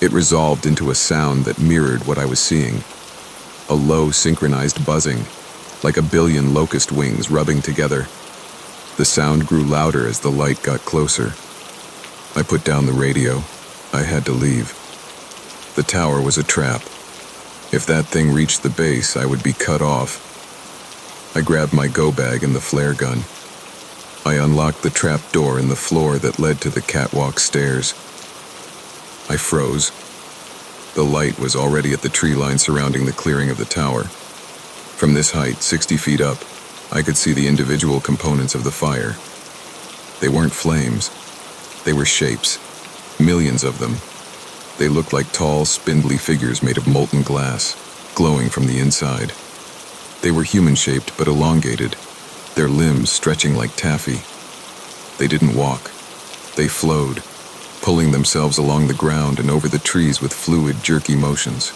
It resolved into a sound that mirrored what I was seeing. A low, synchronized buzzing, like a billion locust wings rubbing together. The sound grew louder as the light got closer. I put down the radio. I had to leave. The tower was a trap. If that thing reached the base, I would be cut off. I grabbed my go bag and the flare gun. I unlocked the trap door in the floor that led to the catwalk stairs. I froze. The light was already at the tree line surrounding the clearing of the tower. From this height, 60 feet up, I could see the individual components of the fire. They weren't flames. They were shapes. Millions of them. They looked like tall, spindly figures made of molten glass, glowing from the inside. They were human-shaped but elongated, their limbs stretching like taffy. They didn't walk. They flowed, pulling themselves along the ground and over the trees with fluid, jerky motions.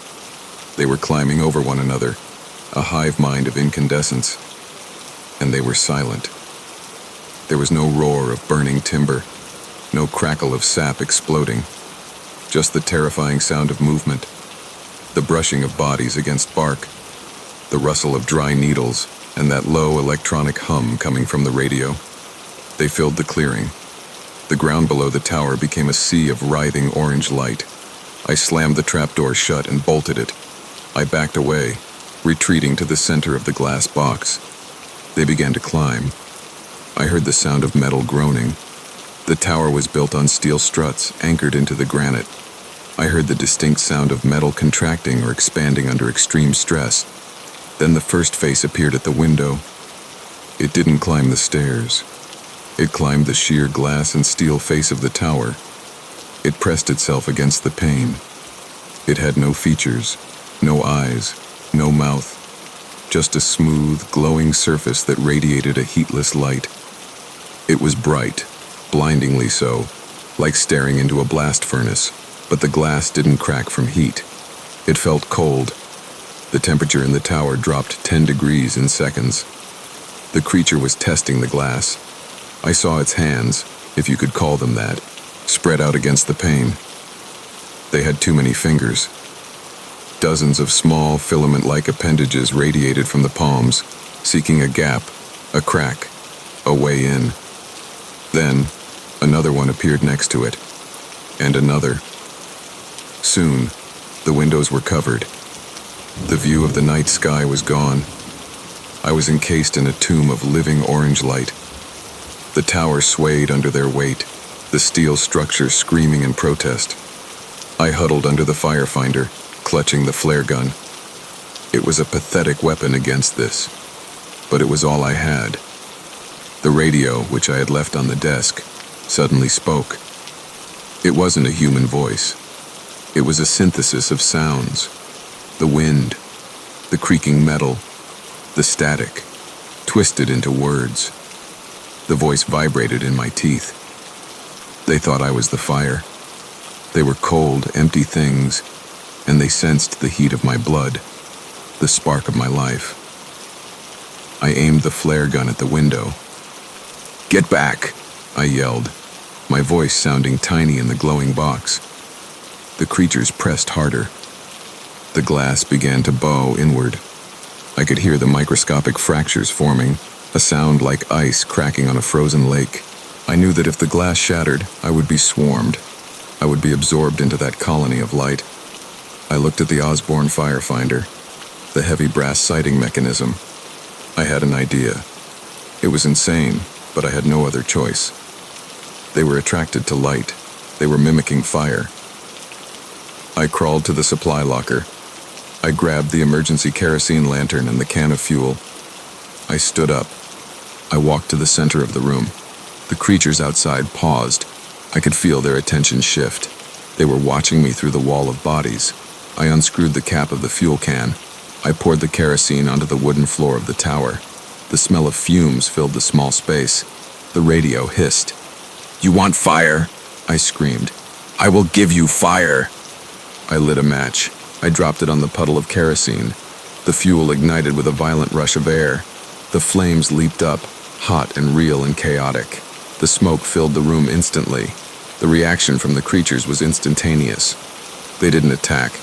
They were climbing over one another, a hive mind of incandescence. And they were silent. There was no roar of burning timber, no crackle of sap exploding, just the terrifying sound of movement, the brushing of bodies against bark, the rustle of dry needles, and that low electronic hum coming from the radio. They filled the clearing. The ground below the tower became a sea of writhing orange light. I slammed the trapdoor shut and bolted it. I backed away, retreating to the center of the glass box. They began to climb. I heard the sound of metal groaning. The tower was built on steel struts anchored into the granite. I heard the distinct sound of metal contracting or expanding under extreme stress. Then the first face appeared at the window. It didn't climb the stairs. It climbed the sheer glass and steel face of the tower. It pressed itself against the pane. It had no features, no eyes, no mouth, just a smooth, glowing surface that radiated a heatless light. It was bright, blindingly so, like staring into a blast furnace, but the glass didn't crack from heat. It felt cold. The temperature in the tower dropped 10 degrees in seconds. The creature was testing the glass. I saw its hands, if you could call them that, spread out against the pane. They had too many fingers. Dozens of small, filament-like appendages radiated from the palms, seeking a gap, a crack, a way in. Then, another one appeared next to it, and another. Soon, the windows were covered. The view of the night sky was gone. I was encased in a tomb of living orange light. The tower swayed under their weight, the steel structure screaming in protest. I huddled under the firefinder, clutching the flare gun. It was a pathetic weapon against this, but it was all I had. The radio, which I had left on the desk, suddenly spoke. It wasn't a human voice. It was a synthesis of sounds. The wind, the creaking metal, the static, twisted into words. The voice vibrated in my teeth. They thought I was the fire. They were cold, empty things, and they sensed the heat of my blood, the spark of my life. I aimed the flare gun at the window. "Get back!" I yelled, my voice sounding tiny in the glowing box. The creatures pressed harder. The glass began to bow inward. I could hear the microscopic fractures forming, a sound like ice cracking on a frozen lake. I knew that if the glass shattered, I would be swarmed. I would be absorbed into that colony of light. I looked at the Osborne firefinder, the heavy brass sighting mechanism. I had an idea. It was insane, but I had no other choice. They were attracted to light. They were mimicking fire. I crawled to the supply locker. I grabbed the emergency kerosene lantern and the can of fuel. I stood up. I walked to the center of the room. The creatures outside paused. I could feel their attention shift. They were watching me through the wall of bodies. I unscrewed the cap of the fuel can. I poured the kerosene onto the wooden floor of the tower. The smell of fumes filled the small space. The radio hissed. "You want fire?" I screamed. "I will give you fire!" I lit a match. I dropped it on the puddle of kerosene. The fuel ignited with a violent rush of air. The flames leaped up, hot and real and chaotic. The smoke filled the room instantly. The reaction from the creatures was instantaneous. They didn't attack.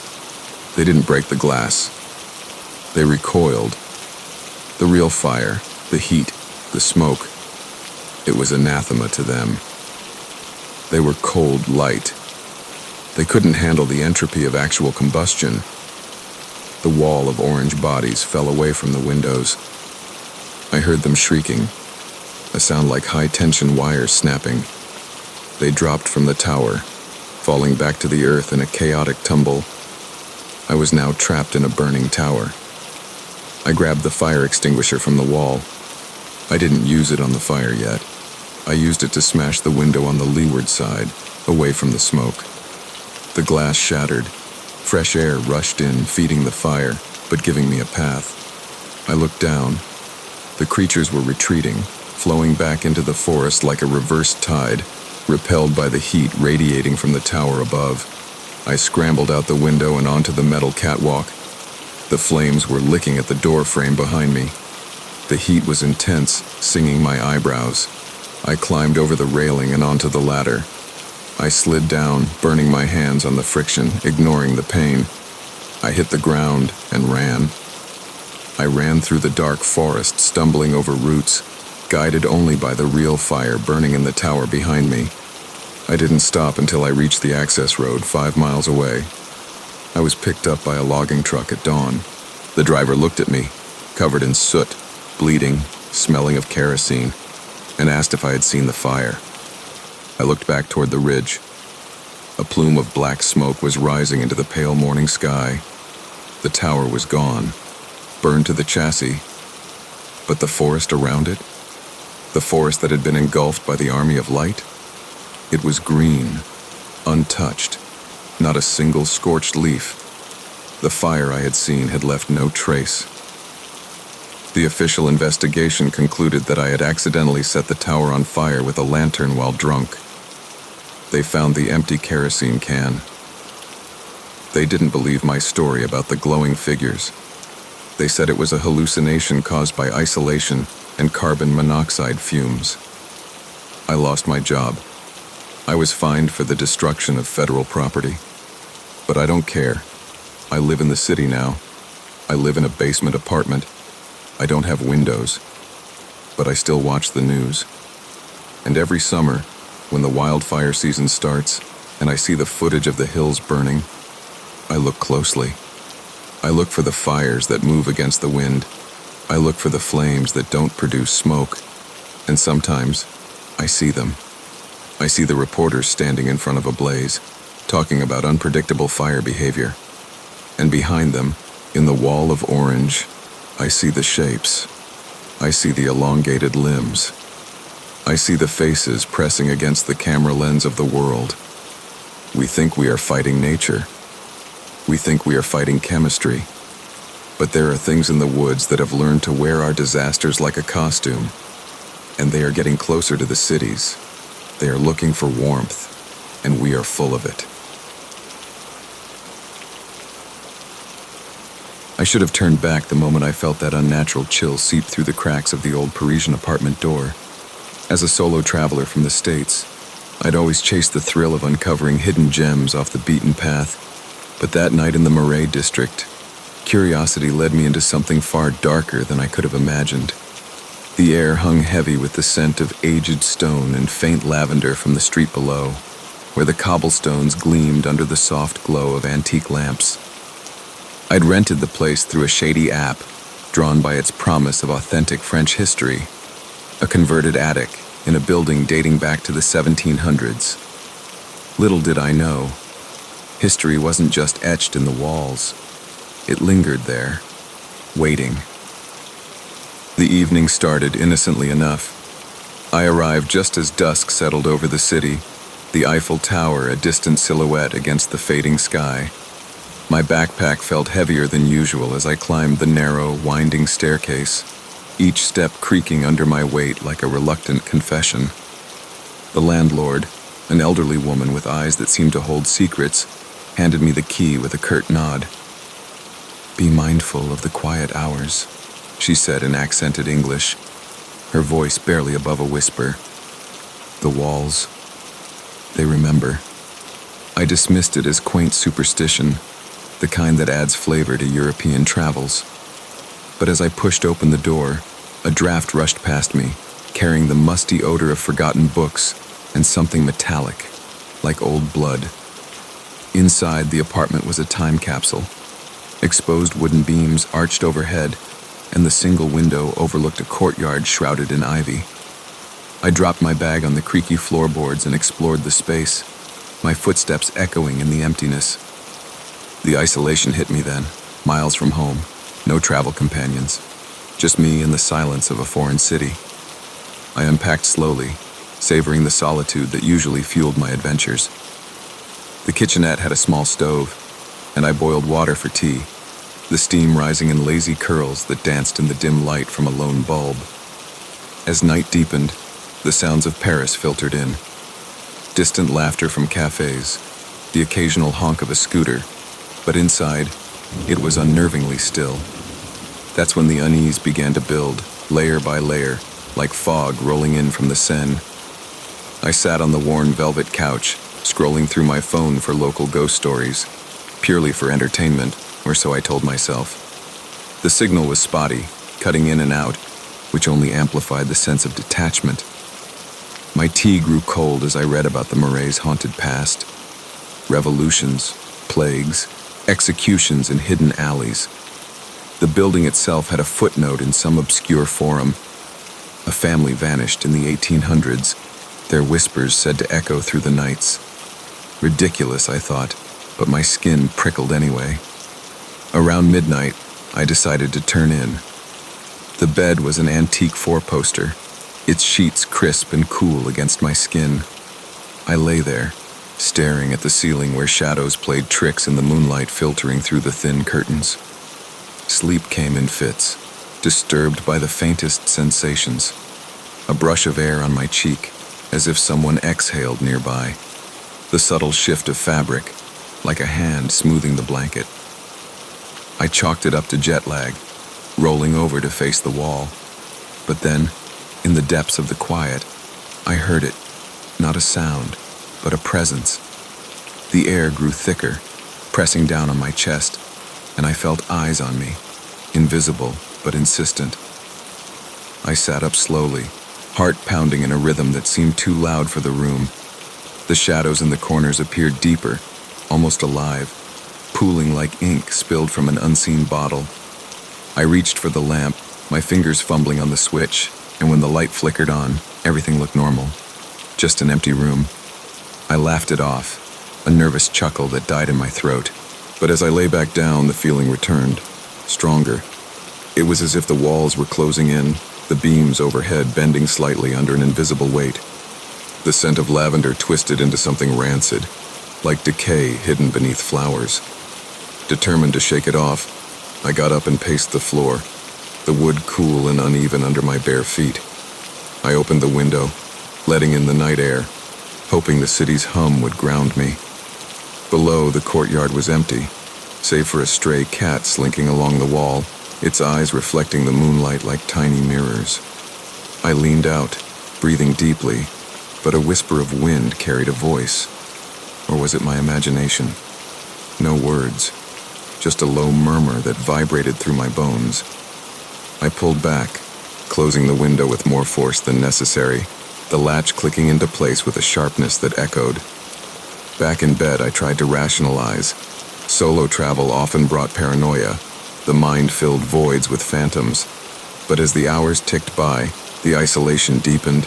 They didn't break the glass. They recoiled. The real fire, the heat, the smoke, it was anathema to them. They were cold light. They couldn't handle the entropy of actual combustion. The wall of orange bodies fell away from the windows. I heard them shrieking, a sound like high-tension wires snapping. They dropped from the tower, falling back to the earth in a chaotic tumble. I was now trapped in a burning tower. I grabbed the fire extinguisher from the wall. I didn't use it on the fire yet. I used it to smash the window on the leeward side, away from the smoke. The glass shattered. Fresh air rushed in, feeding the fire, but giving me a path. I looked down. The creatures were retreating, flowing back into the forest like a reversed tide, repelled by the heat radiating from the tower above. I scrambled out the window and onto the metal catwalk. The flames were licking at the door frame behind me. The heat was intense, singing my eyebrows. I climbed over the railing and onto the ladder. I slid down, burning my hands on the friction, ignoring the pain. I hit the ground and ran. I ran through the dark forest, stumbling over roots, guided only by the real fire burning in the tower behind me. I didn't stop until I reached the access road 5 miles away. I was picked up by a logging truck at dawn. The driver looked at me, covered in soot, bleeding, smelling of kerosene, and asked if I had seen the fire. I looked back toward the ridge. A plume of black smoke was rising into the pale morning sky. The tower was gone, burned to the chassis. But the forest around it? The forest that had been engulfed by the army of light? It was green, untouched, not a single scorched leaf. The fire I had seen had left no trace. The official investigation concluded that I had accidentally set the tower on fire with a lantern while drunk. They found the empty kerosene can. They didn't believe my story about the glowing figures. They said it was a hallucination caused by isolation and carbon monoxide fumes. I lost my job. I was fined for the destruction of federal property. But I don't care. I live in the city now. I live in a basement apartment. I don't have windows. But I still watch the news. And every summer, when the wildfire season starts and I see the footage of the hills burning, I look closely. I look for the fires that move against the wind. I look for the flames that don't produce smoke. And sometimes, I see them. I see the reporters standing in front of a blaze, talking about unpredictable fire behavior. And behind them, in the wall of orange, I see the shapes. I see the elongated limbs. I see the faces pressing against the camera lens of the world. We think we are fighting nature. We think we are fighting chemistry. But there are things in the woods that have learned to wear our disasters like a costume. And they are getting closer to the cities. They are looking for warmth, and we are full of it. I should have turned back the moment I felt that unnatural chill seep through the cracks of the old Parisian apartment door. As a solo traveler from the States, I'd always chased the thrill of uncovering hidden gems off the beaten path. But that night in the Marais district, curiosity led me into something far darker than I could have imagined. The air hung heavy with the scent of aged stone and faint lavender from the street below, where the cobblestones gleamed under the soft glow of antique lamps. I'd rented the place through a shady app, drawn by its promise of authentic French history, a converted attic in a building dating back to the 1700s. Little did I know, history wasn't just etched in the walls. It lingered there, waiting. The evening started innocently enough. I arrived just as dusk settled over the city, the Eiffel Tower a distant silhouette against the fading sky. My backpack felt heavier than usual as I climbed the narrow, winding staircase, each step creaking under my weight like a reluctant confession. The landlord, an elderly woman with eyes that seemed to hold secrets, handed me the key with a curt nod. "Be mindful of the quiet hours," she said in accented English, her voice barely above a whisper. "The walls, they remember." I dismissed it as quaint superstition, the kind that adds flavor to European travels. But as I pushed open the door, a draft rushed past me, carrying the musty odor of forgotten books and something metallic, like old blood. Inside the apartment was a time capsule. Exposed wooden beams arched overhead, and the single window overlooked a courtyard shrouded in ivy. I dropped my bag on the creaky floorboards and explored the space, my footsteps echoing in the emptiness. The isolation hit me then, miles from home, no travel companions, just me in the silence of a foreign city. I unpacked slowly, savoring the solitude that usually fueled my adventures. The kitchenette had a small stove, and I boiled water for tea, the steam rising in lazy curls that danced in the dim light from a lone bulb. As night deepened, the sounds of Paris filtered in. Distant laughter from cafes, the occasional honk of a scooter, but inside, it was unnervingly still. That's when the unease began to build, layer by layer, like fog rolling in from the Seine. I sat on the worn velvet couch, scrolling through my phone for local ghost stories, purely for entertainment, or so I told myself. The signal was spotty, cutting in and out, which only amplified the sense of detachment. My tea grew cold as I read about the Marais' haunted past. Revolutions, plagues, executions in hidden alleys. The building itself had a footnote in some obscure forum. A family vanished in the 1800s, their whispers said to echo through the nights. Ridiculous, I thought, but my skin prickled anyway. Around midnight, I decided to turn in. The bed was an antique four-poster, its sheets crisp and cool against my skin. I lay there, staring at the ceiling where shadows played tricks in the moonlight filtering through the thin curtains. Sleep came in fits, disturbed by the faintest sensations. A brush of air on my cheek, as if someone exhaled nearby. the subtle shift of fabric, like a hand smoothing the blanket. I chalked it up to jet lag, rolling over to face the wall. But then, in the depths of the quiet, I heard it, not a sound, but a presence. The air grew thicker, pressing down on my chest, and I felt eyes on me, invisible but insistent. I sat up slowly, heart pounding in a rhythm that seemed too loud for the room. The shadows in the corners appeared deeper, almost alive, pooling like ink spilled from an unseen bottle. I reached for the lamp, my fingers fumbling on the switch, and when the light flickered on, everything looked normal. Just an empty room. I laughed it off, a nervous chuckle that died in my throat. But as I lay back down, the feeling returned, stronger. It was as if the walls were closing in, the beams overhead bending slightly under an invisible weight. The scent of lavender twisted into something rancid, like decay hidden beneath flowers. Determined to shake it off, I got up and paced the floor, the wood cool and uneven under my bare feet. I opened the window, letting in the night air, hoping the city's hum would ground me. Below, the courtyard was empty, save for a stray cat slinking along the wall, its eyes reflecting the moonlight like tiny mirrors. I leaned out, breathing deeply, but a whisper of wind carried a voice. Or was it my imagination? No words, just a low murmur that vibrated through my bones. I pulled back, closing the window with more force than necessary, the latch clicking into place with a sharpness that echoed. Back in bed, I tried to rationalize. Solo travel often brought paranoia, the mind-filled voids with phantoms. But as the hours ticked by, the isolation deepened.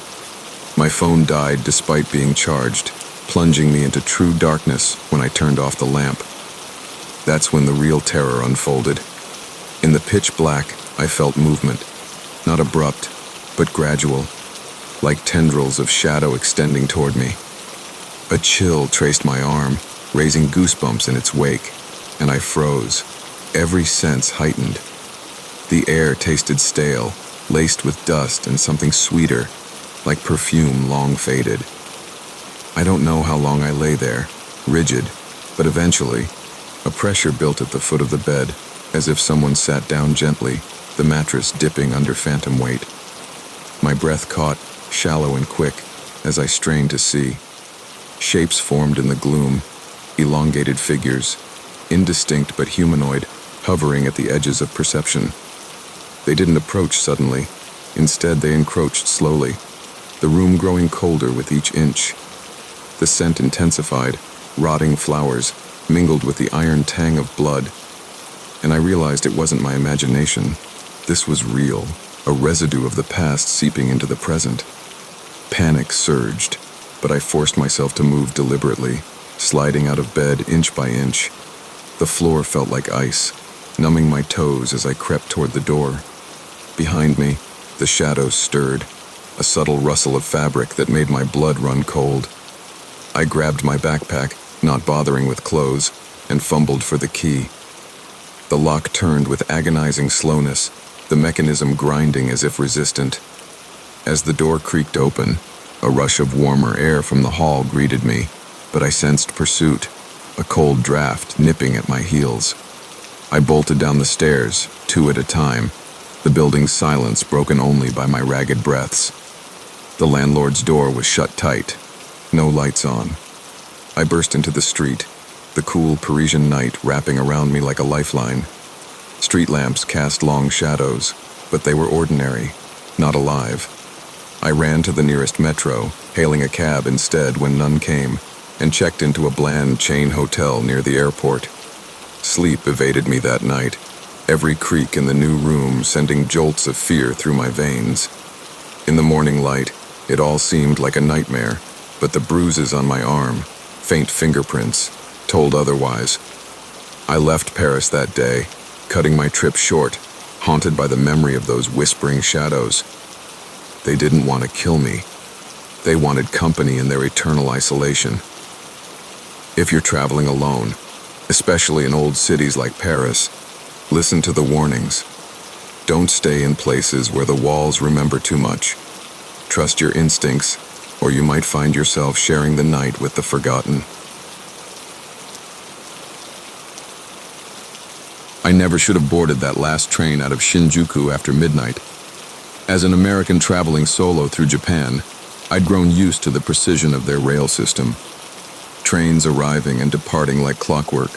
My phone died despite being charged, plunging me into true darkness when I turned off the lamp. That's when the real terror unfolded. In the pitch black, I felt movement, not abrupt, but gradual, like tendrils of shadow extending toward me. A chill traced my arm, raising goosebumps in its wake, and I froze, every sense heightened. The air tasted stale, laced with dust and something sweeter, like perfume long faded. I don't know how long I lay there, rigid, but eventually, a pressure built at the foot of the bed, as if someone sat down gently, the mattress dipping under phantom weight. My breath caught, shallow and quick, as I strained to see. Shapes formed in the gloom, elongated figures, indistinct but humanoid, hovering at the edges of perception. They didn't approach suddenly. Instead, they encroached slowly, the room growing colder with each inch. The scent intensified, rotting flowers mingled with the iron tang of blood. And I realized it wasn't my imagination. This was real, a residue of the past seeping into the present. Panic surged, but I forced myself to move deliberately, sliding out of bed inch by inch. The floor felt like ice, numbing my toes as I crept toward the door. Behind me, the shadows stirred, a subtle rustle of fabric that made my blood run cold. I grabbed my backpack, not bothering with clothes, and fumbled for the key. The lock turned with agonizing slowness, the mechanism grinding as if resistant. As the door creaked open, a rush of warmer air from the hall greeted me, but I sensed pursuit, a cold draft nipping at my heels. I bolted down the stairs, two at a time, the building's silence broken only by my ragged breaths. The landlord's door was shut tight, no lights on. I burst into the street, the cool Parisian night wrapping around me like a lifeline. Street lamps cast long shadows, but they were ordinary, not alive. I ran to the nearest metro, hailing a cab instead when none came, and checked into a bland chain hotel near the airport. Sleep evaded me that night, every creak in the new room sending jolts of fear through my veins. In the morning light, it all seemed like a nightmare, but the bruises on my arm, faint fingerprints, told otherwise. I left Paris that day, cutting my trip short, haunted by the memory of those whispering shadows. They didn't want to kill me. They wanted company in their eternal isolation. If you're traveling alone, especially in old cities like Paris, listen to the warnings. Don't stay in places where the walls remember too much. Trust your instincts, or you might find yourself sharing the night with the forgotten. I never should have boarded that last train out of Shinjuku after midnight. As an American traveling solo through Japan, I'd grown used to the precision of their rail system. Trains arriving and departing like clockwork,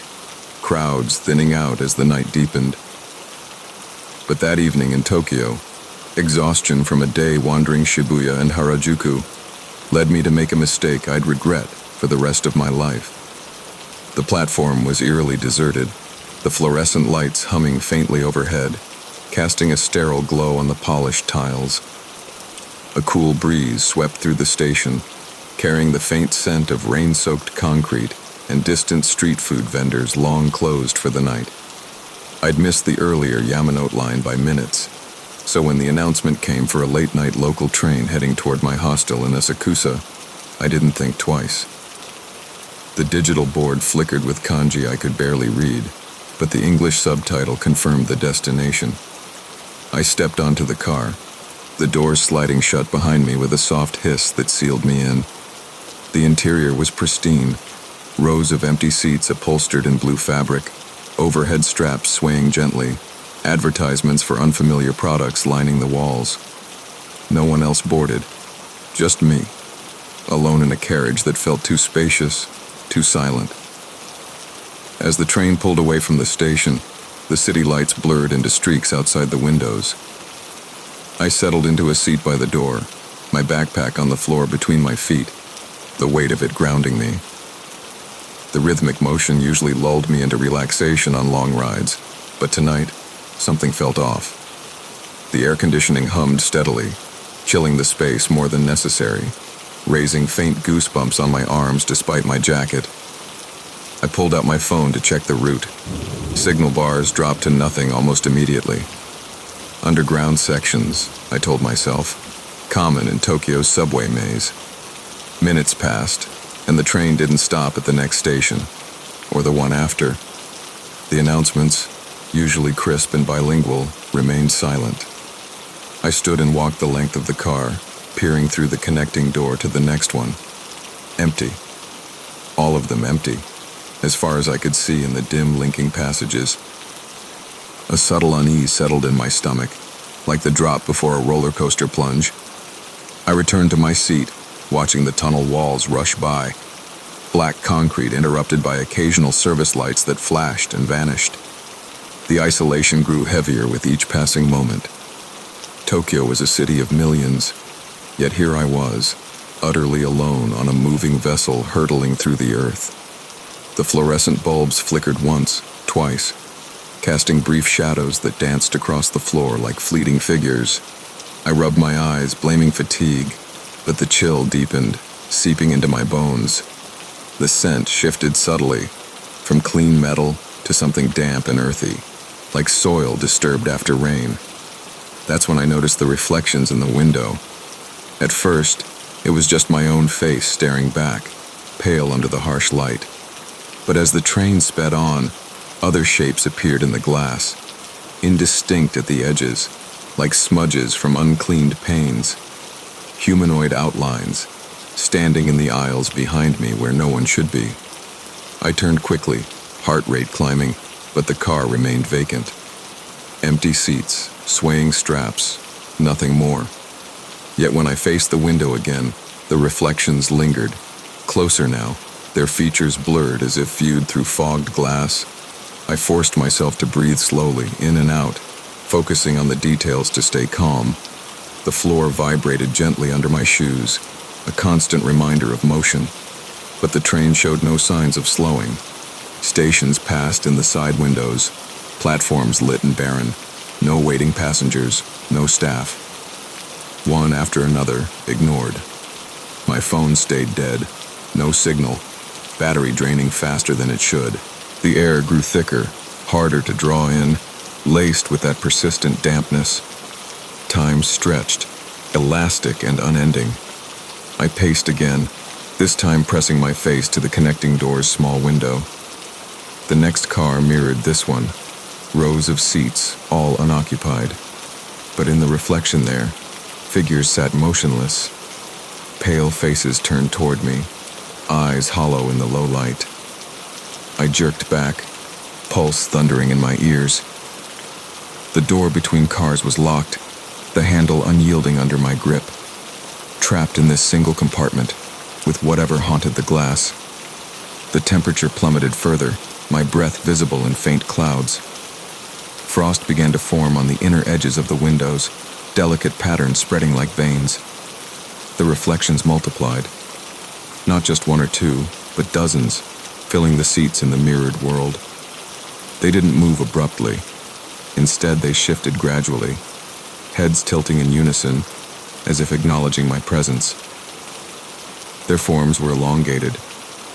crowds thinning out as the night deepened. But that evening in Tokyo, exhaustion from a day wandering Shibuya and Harajuku led me to make a mistake I'd regret for the rest of my life. The platform was eerily deserted, the fluorescent lights humming faintly overhead, casting a sterile glow on the polished tiles. A cool breeze swept through the station, carrying the faint scent of rain-soaked concrete and distant street food vendors long closed for the night. I'd missed the earlier Yamanote line by minutes, so when the announcement came for a late-night local train heading toward my hostel in Asakusa, I didn't think twice. The digital board flickered with kanji I could barely read, but the English subtitle confirmed the destination. I stepped onto the car, the doors sliding shut behind me with a soft hiss that sealed me in. The interior was pristine, rows of empty seats upholstered in blue fabric, overhead straps swaying gently, advertisements for unfamiliar products lining the walls. No one else boarded, just me, alone in a carriage that felt too spacious, too silent. As the train pulled away from the station, the city lights blurred into streaks outside the windows. I settled into a seat by the door, my backpack on the floor between my feet, the weight of it grounding me. The rhythmic motion usually lulled me into relaxation on long rides, but tonight, something felt off. The air conditioning hummed steadily, chilling the space more than necessary, raising faint goosebumps on my arms despite my jacket. I pulled out my phone to check the route. Signal bars dropped to nothing almost immediately. Underground sections, I told myself, common in Tokyo's subway maze. Minutes passed, and the train didn't stop at the next station, or the one after. The announcements, usually crisp and bilingual, remained silent. I stood and walked the length of the car, peering through the connecting door to the next one. Empty. All of them empty, as far as I could see in the dim linking passages. A subtle unease settled in my stomach, like the drop before a roller coaster plunge. I returned to my seat, watching the tunnel walls rush by, black concrete interrupted by occasional service lights that flashed and vanished. The isolation grew heavier with each passing moment. Tokyo was a city of millions, yet here I was, utterly alone on a moving vessel hurtling through the earth. The fluorescent bulbs flickered once, twice, casting brief shadows that danced across the floor like fleeting figures. I rubbed my eyes, blaming fatigue, but the chill deepened, seeping into my bones. The scent shifted subtly, from clean metal to something damp and earthy, like soil disturbed after rain. That's when I noticed the reflections in the window. At first, it was just my own face staring back, pale under the harsh light. But as the train sped on, other shapes appeared in the glass, indistinct at the edges, like smudges from uncleaned panes. Humanoid outlines, standing in the aisles behind me where no one should be. I turned quickly, heart rate climbing, but the car remained vacant. Empty seats, swaying straps, nothing more. Yet when I faced the window again, the reflections lingered, closer now, their features blurred as if viewed through fogged glass. I forced myself to breathe slowly, in and out, focusing on the details to stay calm. The floor vibrated gently under my shoes, a constant reminder of motion. But the train showed no signs of slowing. Stations passed in the side windows, platforms lit and barren, no waiting passengers, no staff. One after another, ignored. My phone stayed dead, no signal, battery draining faster than it should. The air grew thicker, harder to draw in, laced with that persistent dampness. Time stretched, elastic and unending. I paced again, this time pressing my face to the connecting door's small window. The next car mirrored this one, rows of seats, all unoccupied. But in the reflection there, figures sat motionless. Pale faces turned toward me, eyes hollow in the low light. I jerked back, pulse thundering in my ears. The door between cars was locked, the handle unyielding under my grip. Trapped in this single compartment, with whatever haunted the glass. The temperature plummeted further, my breath visible in faint clouds. Frost began to form on the inner edges of the windows, delicate patterns spreading like veins. The reflections multiplied. Not just one or two, but dozens, filling the seats in the mirrored world. They didn't move abruptly. Instead, they shifted gradually, heads tilting in unison, as if acknowledging my presence. Their forms were elongated,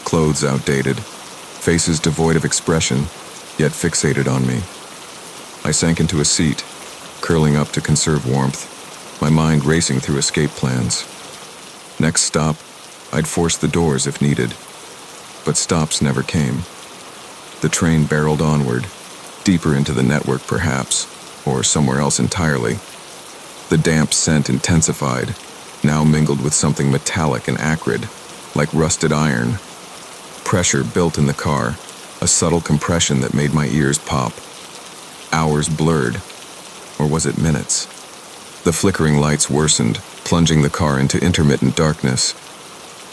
clothes outdated, faces devoid of expression, yet fixated on me. I sank into a seat, curling up to conserve warmth, my mind racing through escape plans. Next stop, I'd force the doors if needed, but stops never came. The train barreled onward, deeper into the network perhaps, or somewhere else entirely. The damp scent intensified, now mingled with something metallic and acrid, like rusted iron. Pressure built in the car, a subtle compression that made my ears pop. Hours blurred, or was it minutes? The flickering lights worsened, plunging the car into intermittent darkness.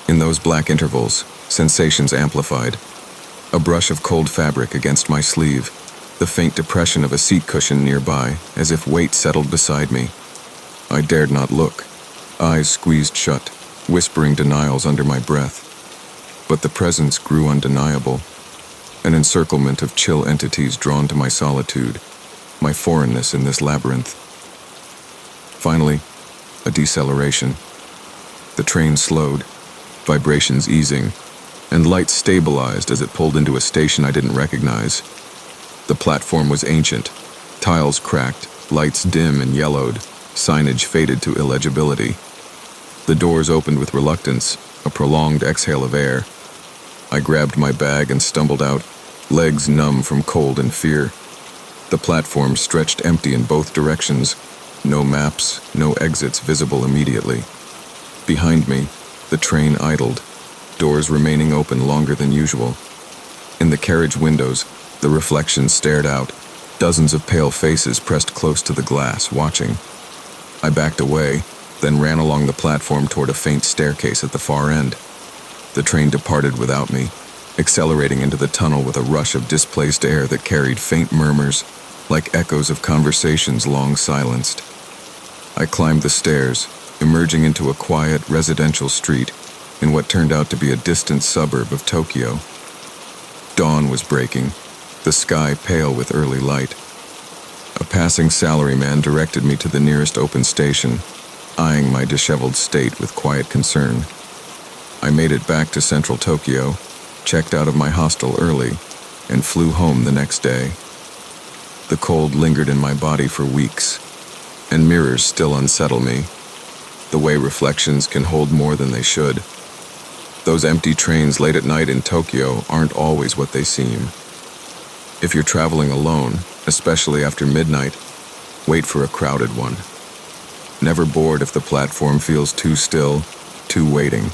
In those black intervals, sensations amplified. A brush of cold fabric against my sleeve, the faint depression of a seat cushion nearby, as if weight settled beside me. I dared not look, eyes squeezed shut, whispering denials under my breath. But the presence grew undeniable, an encirclement of chill entities drawn to my solitude, my foreignness in this labyrinth. Finally, a deceleration. The train slowed, vibrations easing, and light stabilized as it pulled into a station I didn't recognize. The platform was ancient, tiles cracked, lights dim and yellowed, signage faded to illegibility. The doors opened with reluctance, a prolonged exhale of air. I grabbed my bag and stumbled out, legs numb from cold and fear. The platform stretched empty in both directions, no maps, no exits visible immediately. Behind me, the train idled, doors remaining open longer than usual. In the carriage windows, the reflections stared out, dozens of pale faces pressed close to the glass, watching. I backed away, then ran along the platform toward a faint staircase at the far end. The train departed without me, accelerating into the tunnel with a rush of displaced air that carried faint murmurs, like echoes of conversations long silenced. I climbed the stairs, emerging into a quiet residential street in what turned out to be a distant suburb of Tokyo. Dawn was breaking, the sky pale with early light. A passing salaryman directed me to the nearest open station, eyeing my disheveled state with quiet concern. I made it back to central Tokyo, checked out of my hostel early, and flew home the next day. The cold lingered in my body for weeks, and mirrors still unsettle me, the way reflections can hold more than they should. Those empty trains late at night in Tokyo aren't always what they seem. If you're traveling alone, especially after midnight, wait for a crowded one. Never bored if the platform feels too still, too waiting.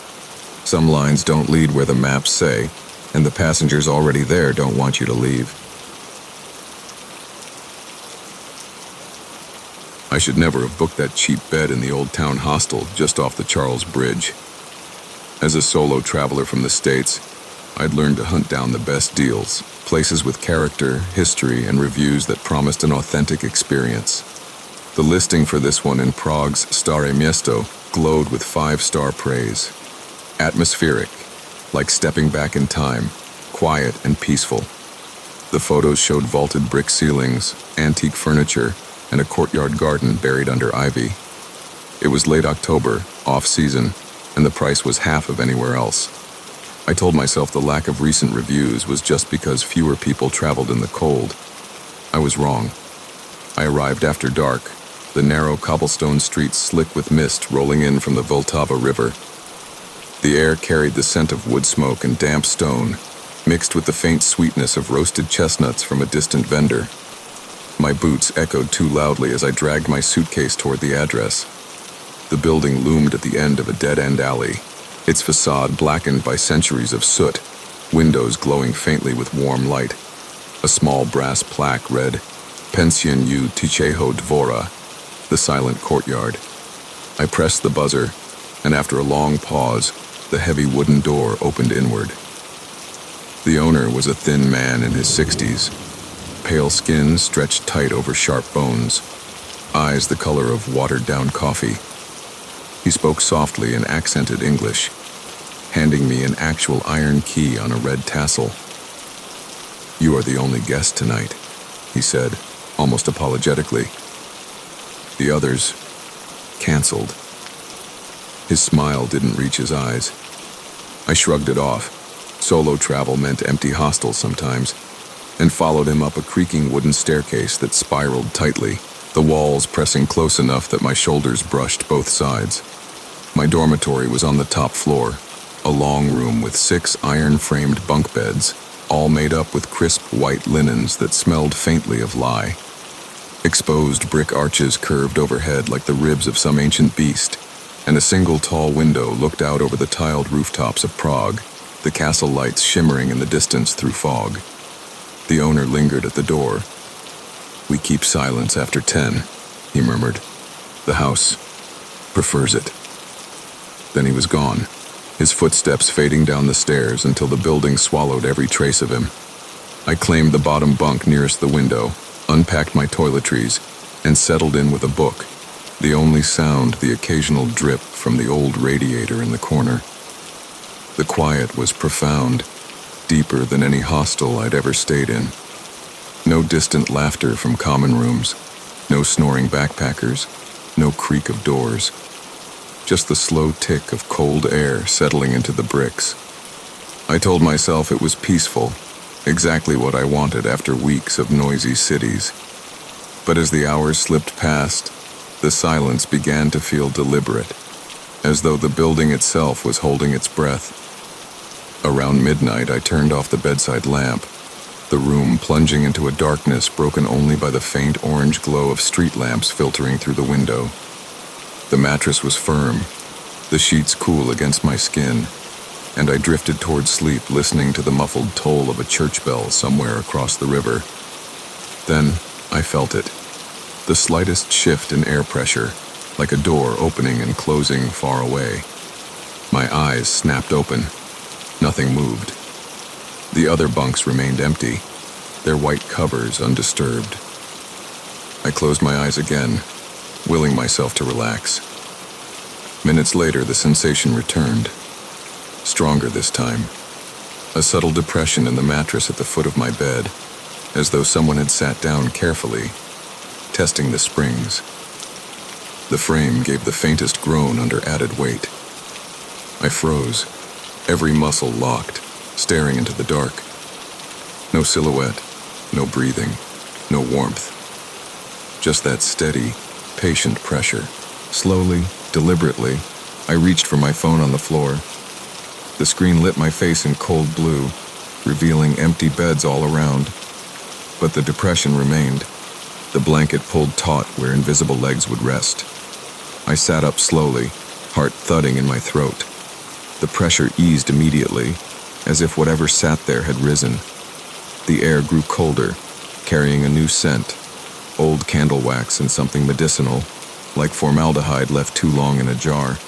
Some lines don't lead where the maps say, and the passengers already there don't want you to leave. I should never have booked that cheap bed in the Old Town hostel just off the Charles Bridge. As a solo traveler from the States, I'd learned to hunt down the best deals, places with character, history, and reviews that promised an authentic experience. The listing for this one in Prague's Stare Miesto glowed with 5-star praise. Atmospheric, like stepping back in time, quiet and peaceful. The photos showed vaulted brick ceilings, antique furniture, and a courtyard garden buried under ivy. It was late October, off-season, and the price was half of anywhere else. I told myself the lack of recent reviews was just because fewer people traveled in the cold. I was wrong. I arrived after dark, the narrow cobblestone streets slick with mist rolling in from the Vltava River. The air carried the scent of wood smoke and damp stone, mixed with the faint sweetness of roasted chestnuts from a distant vendor. My boots echoed too loudly as I dragged my suitcase toward the address. The building loomed at the end of a dead-end alley, its facade blackened by centuries of soot, windows glowing faintly with warm light. A small brass plaque read, Pension u Ticheho Dvora, the silent courtyard. I pressed the buzzer, and after a long pause, the heavy wooden door opened inward. The owner was a thin man in his 60s, pale skin stretched tight over sharp bones, eyes the color of watered-down coffee. He spoke softly in accented English, handing me an actual iron key on a red tassel. "You are the only guest tonight," he said, almost apologetically. "The others canceled." His smile didn't reach his eyes. I shrugged it off. Solo travel meant empty hostels sometimes, and followed him up a creaking wooden staircase that spiraled tightly, the walls pressing close enough that my shoulders brushed both sides. My dormitory was on the top floor, a long room with 6 iron-framed bunk beds, all made up with crisp white linens that smelled faintly of lye. Exposed brick arches curved overhead like the ribs of some ancient beast, and a single tall window looked out over the tiled rooftops of Prague, the castle lights shimmering in the distance through fog. The owner lingered at the door. "We keep silence after 10, he murmured. "The house prefers it." Then he was gone, his footsteps fading down the stairs until the building swallowed every trace of him. I claimed the bottom bunk nearest the window, unpacked my toiletries, and settled in with a book, the only sound the occasional drip from the old radiator in the corner. The quiet was profound, deeper than any hostel I'd ever stayed in. No distant laughter from common rooms, no snoring backpackers, no creak of doors. Just the slow tick of cold air settling into the bricks. I told myself it was peaceful, exactly what I wanted after weeks of noisy cities. But as the hours slipped past, the silence began to feel deliberate, as though the building itself was holding its breath. Around midnight, I turned off the bedside lamp, the room plunging into a darkness broken only by the faint orange glow of street lamps filtering through the window. The mattress was firm, the sheets cool against my skin, and I drifted toward sleep listening to the muffled toll of a church bell somewhere across the river. Then I felt it, the slightest shift in air pressure, like a door opening and closing far away. My eyes snapped open. Nothing moved. The other bunks remained empty, their white covers undisturbed. I closed my eyes again, willing myself to relax. Minutes later, the sensation returned, stronger this time. A subtle depression in the mattress at the foot of my bed, as though someone had sat down carefully, testing the springs. The frame gave the faintest groan under added weight. I froze, every muscle locked, staring into the dark. No silhouette, no breathing, no warmth. Just that steady, patient pressure. Slowly, deliberately, I reached for my phone on the floor. The screen lit my face in cold blue, revealing empty beds all around. But the depression remained. The blanket pulled taut where invisible legs would rest. I sat up slowly, heart thudding in my throat. The pressure eased immediately, as if whatever sat there had risen. The air grew colder, carrying a new scent, old candle wax and something medicinal, like formaldehyde left too long in a jar.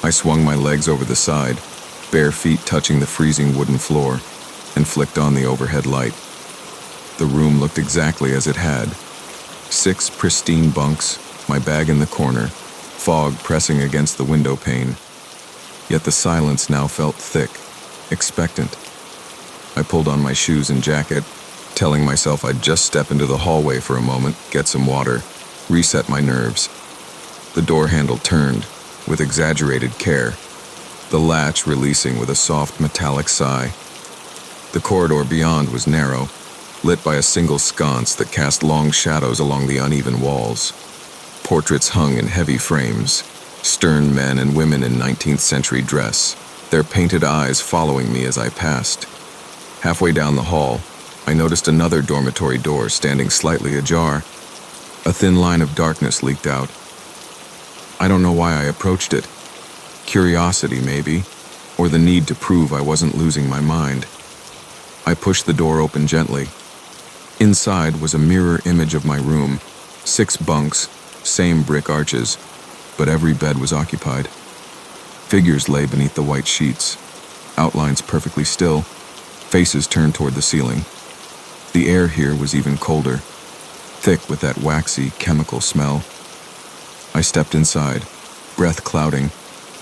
I swung my legs over the side, bare feet touching the freezing wooden floor, and flicked on the overhead light. The room looked exactly as it had. 6 pristine bunks, my bag in the corner, fog pressing against the window pane. Yet the silence now felt thick, expectant. I pulled on my shoes and jacket, telling myself I'd just step into the hallway for a moment, get some water, reset my nerves. The door handle turned, with exaggerated care, the latch releasing with a soft metallic sigh. The corridor beyond was narrow, lit by a single sconce that cast long shadows along the uneven walls. Portraits hung in heavy frames, stern men and women in 19th century dress, their painted eyes following me as I passed. Halfway down the hall, I noticed another dormitory door standing slightly ajar. A thin line of darkness leaked out. I don't know why I approached it. Curiosity, maybe, or the need to prove I wasn't losing my mind. I pushed the door open gently. Inside was a mirror image of my room, 6 bunks, same brick arches, but every bed was occupied. Figures lay beneath the white sheets, outlines perfectly still, faces turned toward the ceiling. The air here was even colder, thick with that waxy chemical smell. I stepped inside, breath clouding,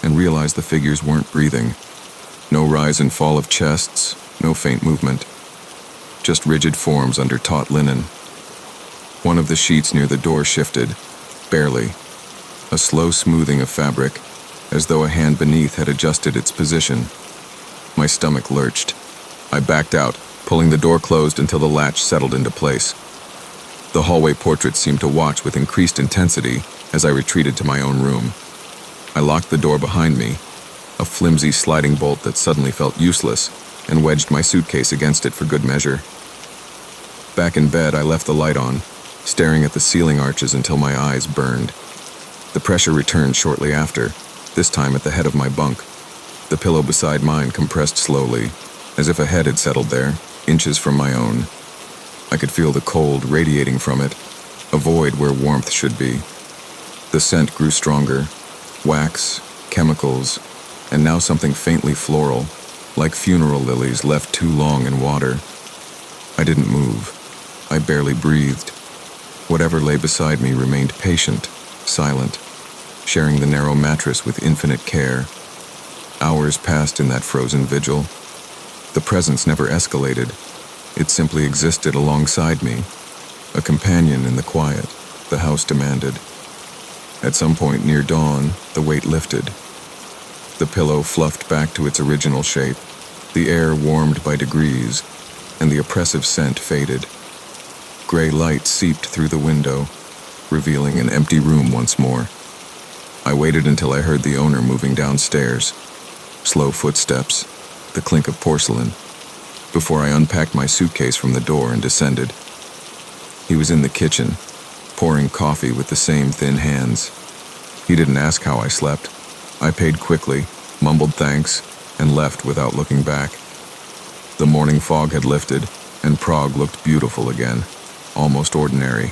and realized the figures weren't breathing. No rise and fall of chests, no faint movement. Just rigid forms under taut linen. One of the sheets near the door shifted, barely. A slow smoothing of fabric, as though a hand beneath had adjusted its position. My stomach lurched. I backed out, pulling the door closed until the latch settled into place. The hallway portrait seemed to watch with increased intensity as I retreated to my own room. I locked the door behind me, a flimsy sliding bolt that suddenly felt useless, and wedged my suitcase against it for good measure. Back in bed, I left the light on, staring at the ceiling arches until my eyes burned. The pressure returned shortly after, this time at the head of my bunk. The pillow beside mine compressed slowly, as if a head had settled there, inches from my own. I could feel the cold radiating from it, a void where warmth should be. The scent grew stronger, wax, chemicals, and now something faintly floral, like funeral lilies left too long in water. I didn't move. I barely breathed. Whatever lay beside me remained patient, silent, sharing the narrow mattress with infinite care. Hours passed in that frozen vigil. The presence never escalated. It simply existed alongside me, a companion in the quiet the house demanded. At some point near dawn, the weight lifted. The pillow fluffed back to its original shape, the air warmed by degrees, and the oppressive scent faded. Gray light seeped through the window, revealing an empty room once more. I waited until I heard the owner moving downstairs. Slow footsteps, the clink of porcelain, before I unpacked my suitcase from the door and descended. He was in the kitchen, pouring coffee with the same thin hands. He didn't ask how I slept. I paid quickly, mumbled thanks, and left without looking back. The morning fog had lifted, and Prague looked beautiful again, almost ordinary.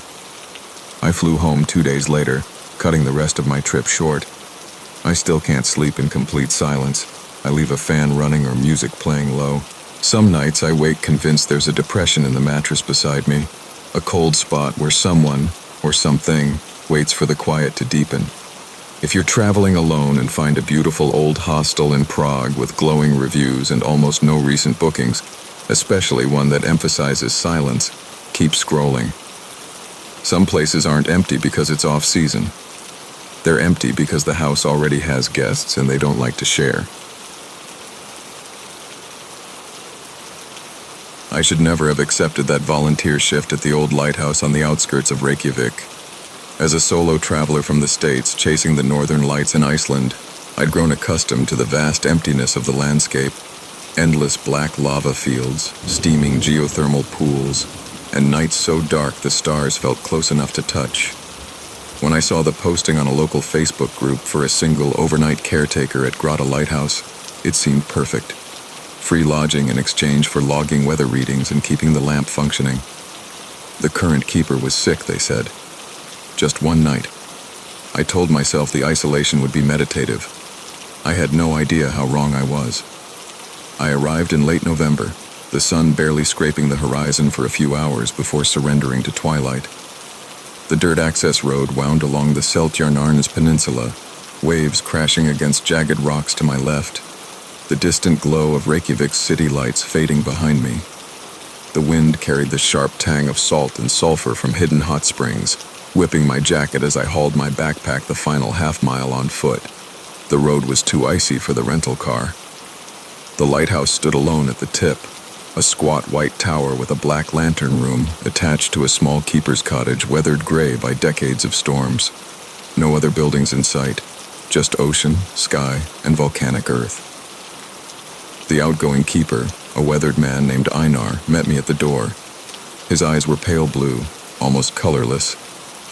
I flew home 2 days later, cutting the rest of my trip short. I still can't sleep in complete silence. I leave a fan running or music playing low. Some nights I wake convinced there's a depression in the mattress beside me, a cold spot where someone, or something, waits for the quiet to deepen. If you're traveling alone and find a beautiful old hostel in Prague with glowing reviews and almost no recent bookings, especially one that emphasizes silence, keep scrolling. Some places aren't empty because it's off-season. They're empty because the house already has guests and they don't like to share. I should never have accepted that volunteer shift at the old lighthouse on the outskirts of Reykjavik. As a solo traveler from the States chasing the northern lights in Iceland, I'd grown accustomed to the vast emptiness of the landscape. Endless black lava fields, steaming geothermal pools, and nights so dark the stars felt close enough to touch. When I saw the posting on a local Facebook group for a single overnight caretaker at Grotta Lighthouse, it seemed perfect. Free lodging in exchange for logging weather readings and keeping the lamp functioning. The current keeper was sick, they said. Just one night. I told myself the isolation would be meditative. I had no idea how wrong I was. I arrived in late November, the sun barely scraping the horizon for a few hours before surrendering to twilight. The dirt access road wound along the Seltjarnarnes Peninsula, waves crashing against jagged rocks to my left, the distant glow of Reykjavik's city lights fading behind me. The wind carried the sharp tang of salt and sulfur from hidden hot springs, whipping my jacket as I hauled my backpack the final half-mile on foot. The road was too icy for the rental car. The lighthouse stood alone at the tip, a squat white tower with a black lantern room attached to a small keeper's cottage weathered gray by decades of storms. No other buildings in sight, just ocean, sky, and volcanic earth. The outgoing keeper, a weathered man named Einar, met me at the door. His eyes were pale blue, almost colorless,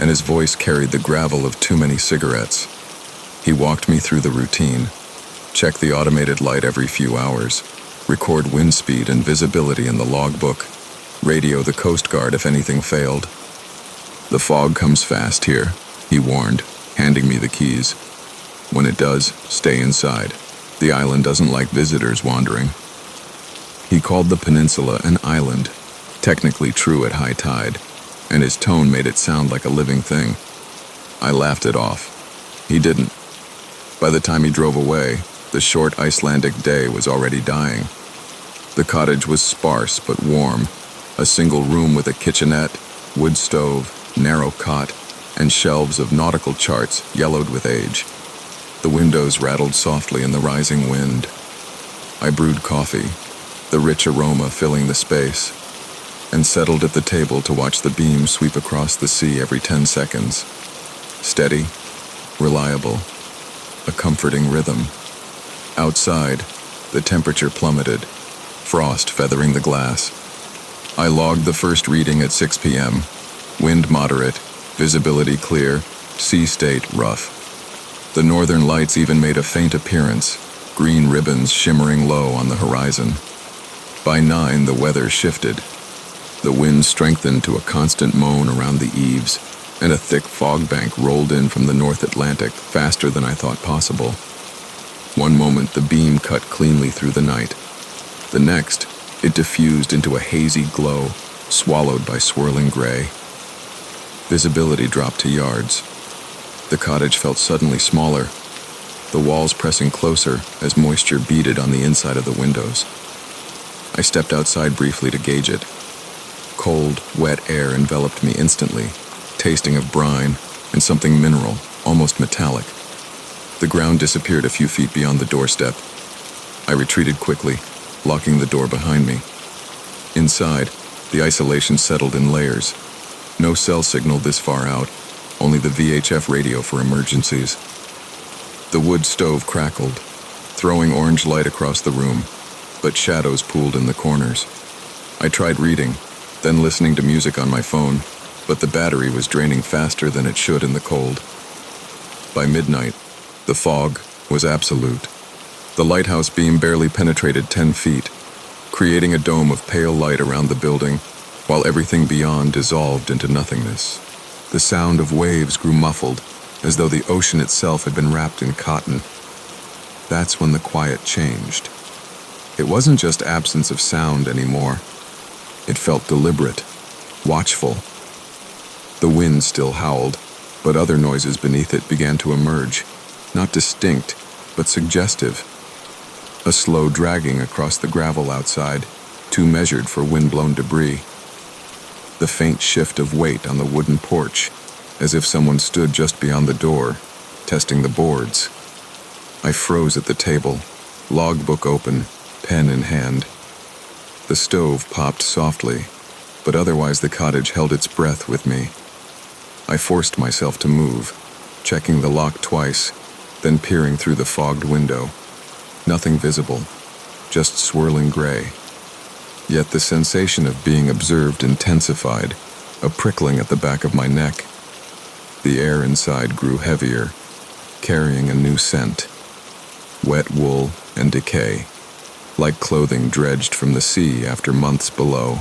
and his voice carried the gravel of too many cigarettes. He walked me through the routine. Check the automated light every few hours. Record wind speed and visibility in the logbook. Radio the Coast Guard if anything failed. The fog comes fast here, he warned, handing me the keys. When it does, stay inside. The island doesn't like visitors wandering. He called the peninsula an island, technically true at high tide, and his tone made it sound like a living thing. I laughed it off. He didn't. By the time he drove away, the short Icelandic day was already dying. The cottage was sparse but warm, a single room with a kitchenette, wood stove, narrow cot, and shelves of nautical charts yellowed with age. The windows rattled softly in the rising wind. I brewed coffee, the rich aroma filling the space, and settled at the table to watch the beam sweep across the sea every 10 seconds. Steady, reliable, a comforting rhythm. Outside, the temperature plummeted, frost feathering the glass. I logged the first reading at 6 p.m. Wind moderate, visibility clear, sea state rough. The northern lights even made a faint appearance, green ribbons shimmering low on the horizon. By 9, the weather shifted. The wind strengthened to a constant moan around the eaves, and a thick fog bank rolled in from the North Atlantic faster than I thought possible. One moment, the beam cut cleanly through the night. The next, it diffused into a hazy glow, swallowed by swirling gray. Visibility dropped to yards. The cottage felt suddenly smaller, the walls pressing closer as moisture beaded on the inside of the windows. I stepped outside briefly to gauge it. Cold, wet air enveloped me instantly, tasting of brine and something mineral, almost metallic. The ground disappeared a few feet beyond the doorstep. I retreated quickly, locking the door behind me. Inside, the isolation settled in layers. No cell signal this far out, only the VHF radio for emergencies. The wood stove crackled, throwing orange light across the room, but shadows pooled in the corners. I tried reading, then listening to music on my phone, but the battery was draining faster than it should in the cold. By midnight, the fog was absolute. The lighthouse beam barely penetrated 10 feet, creating a dome of pale light around the building, while everything beyond dissolved into nothingness. The sound of waves grew muffled, as though the ocean itself had been wrapped in cotton. That's when the quiet changed. It wasn't just absence of sound anymore. It felt deliberate, watchful. The wind still howled, but other noises beneath it began to emerge, not distinct, but suggestive. A slow dragging across the gravel outside, too measured for wind-blown debris. The faint shift of weight on the wooden porch, as if someone stood just beyond the door, testing the boards. I froze at the table, logbook open, pen in hand. The stove popped softly, but otherwise the cottage held its breath with me. I forced myself to move, checking the lock twice, then peering through the fogged window. Nothing visible, just swirling gray. Yet the sensation of being observed intensified, a prickling at the back of my neck. The air inside grew heavier, carrying a new scent. Wet wool and decay, like clothing dredged from the sea after months below.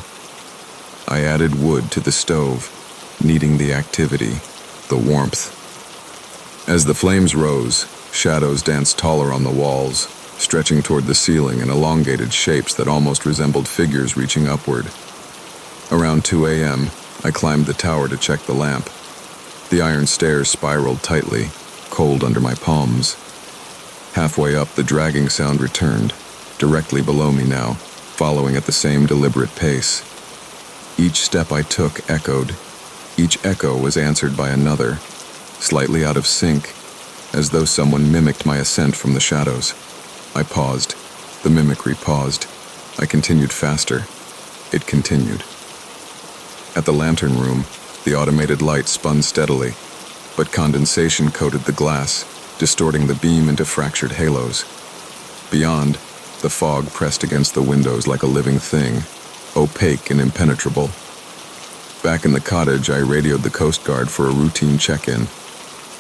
I added wood to the stove, needing the activity, the warmth. As the flames rose, shadows danced taller on the walls, stretching toward the ceiling in elongated shapes that almost resembled figures reaching upward. Around 2 a.m., I climbed the tower to check the lamp. The iron stairs spiraled tightly, cold under my palms. Halfway up, the dragging sound returned, directly below me now, following at the same deliberate pace. Each step I took echoed. Each echo was answered by another, slightly out of sync, as though someone mimicked my ascent from the shadows. I paused. The mimicry paused. I continued faster. It continued. At the lantern room, the automated light spun steadily, but condensation coated the glass, distorting the beam into fractured halos. Beyond, the fog pressed against the windows like a living thing, opaque and impenetrable. Back in the cottage, I radioed the Coast Guard for a routine check-in.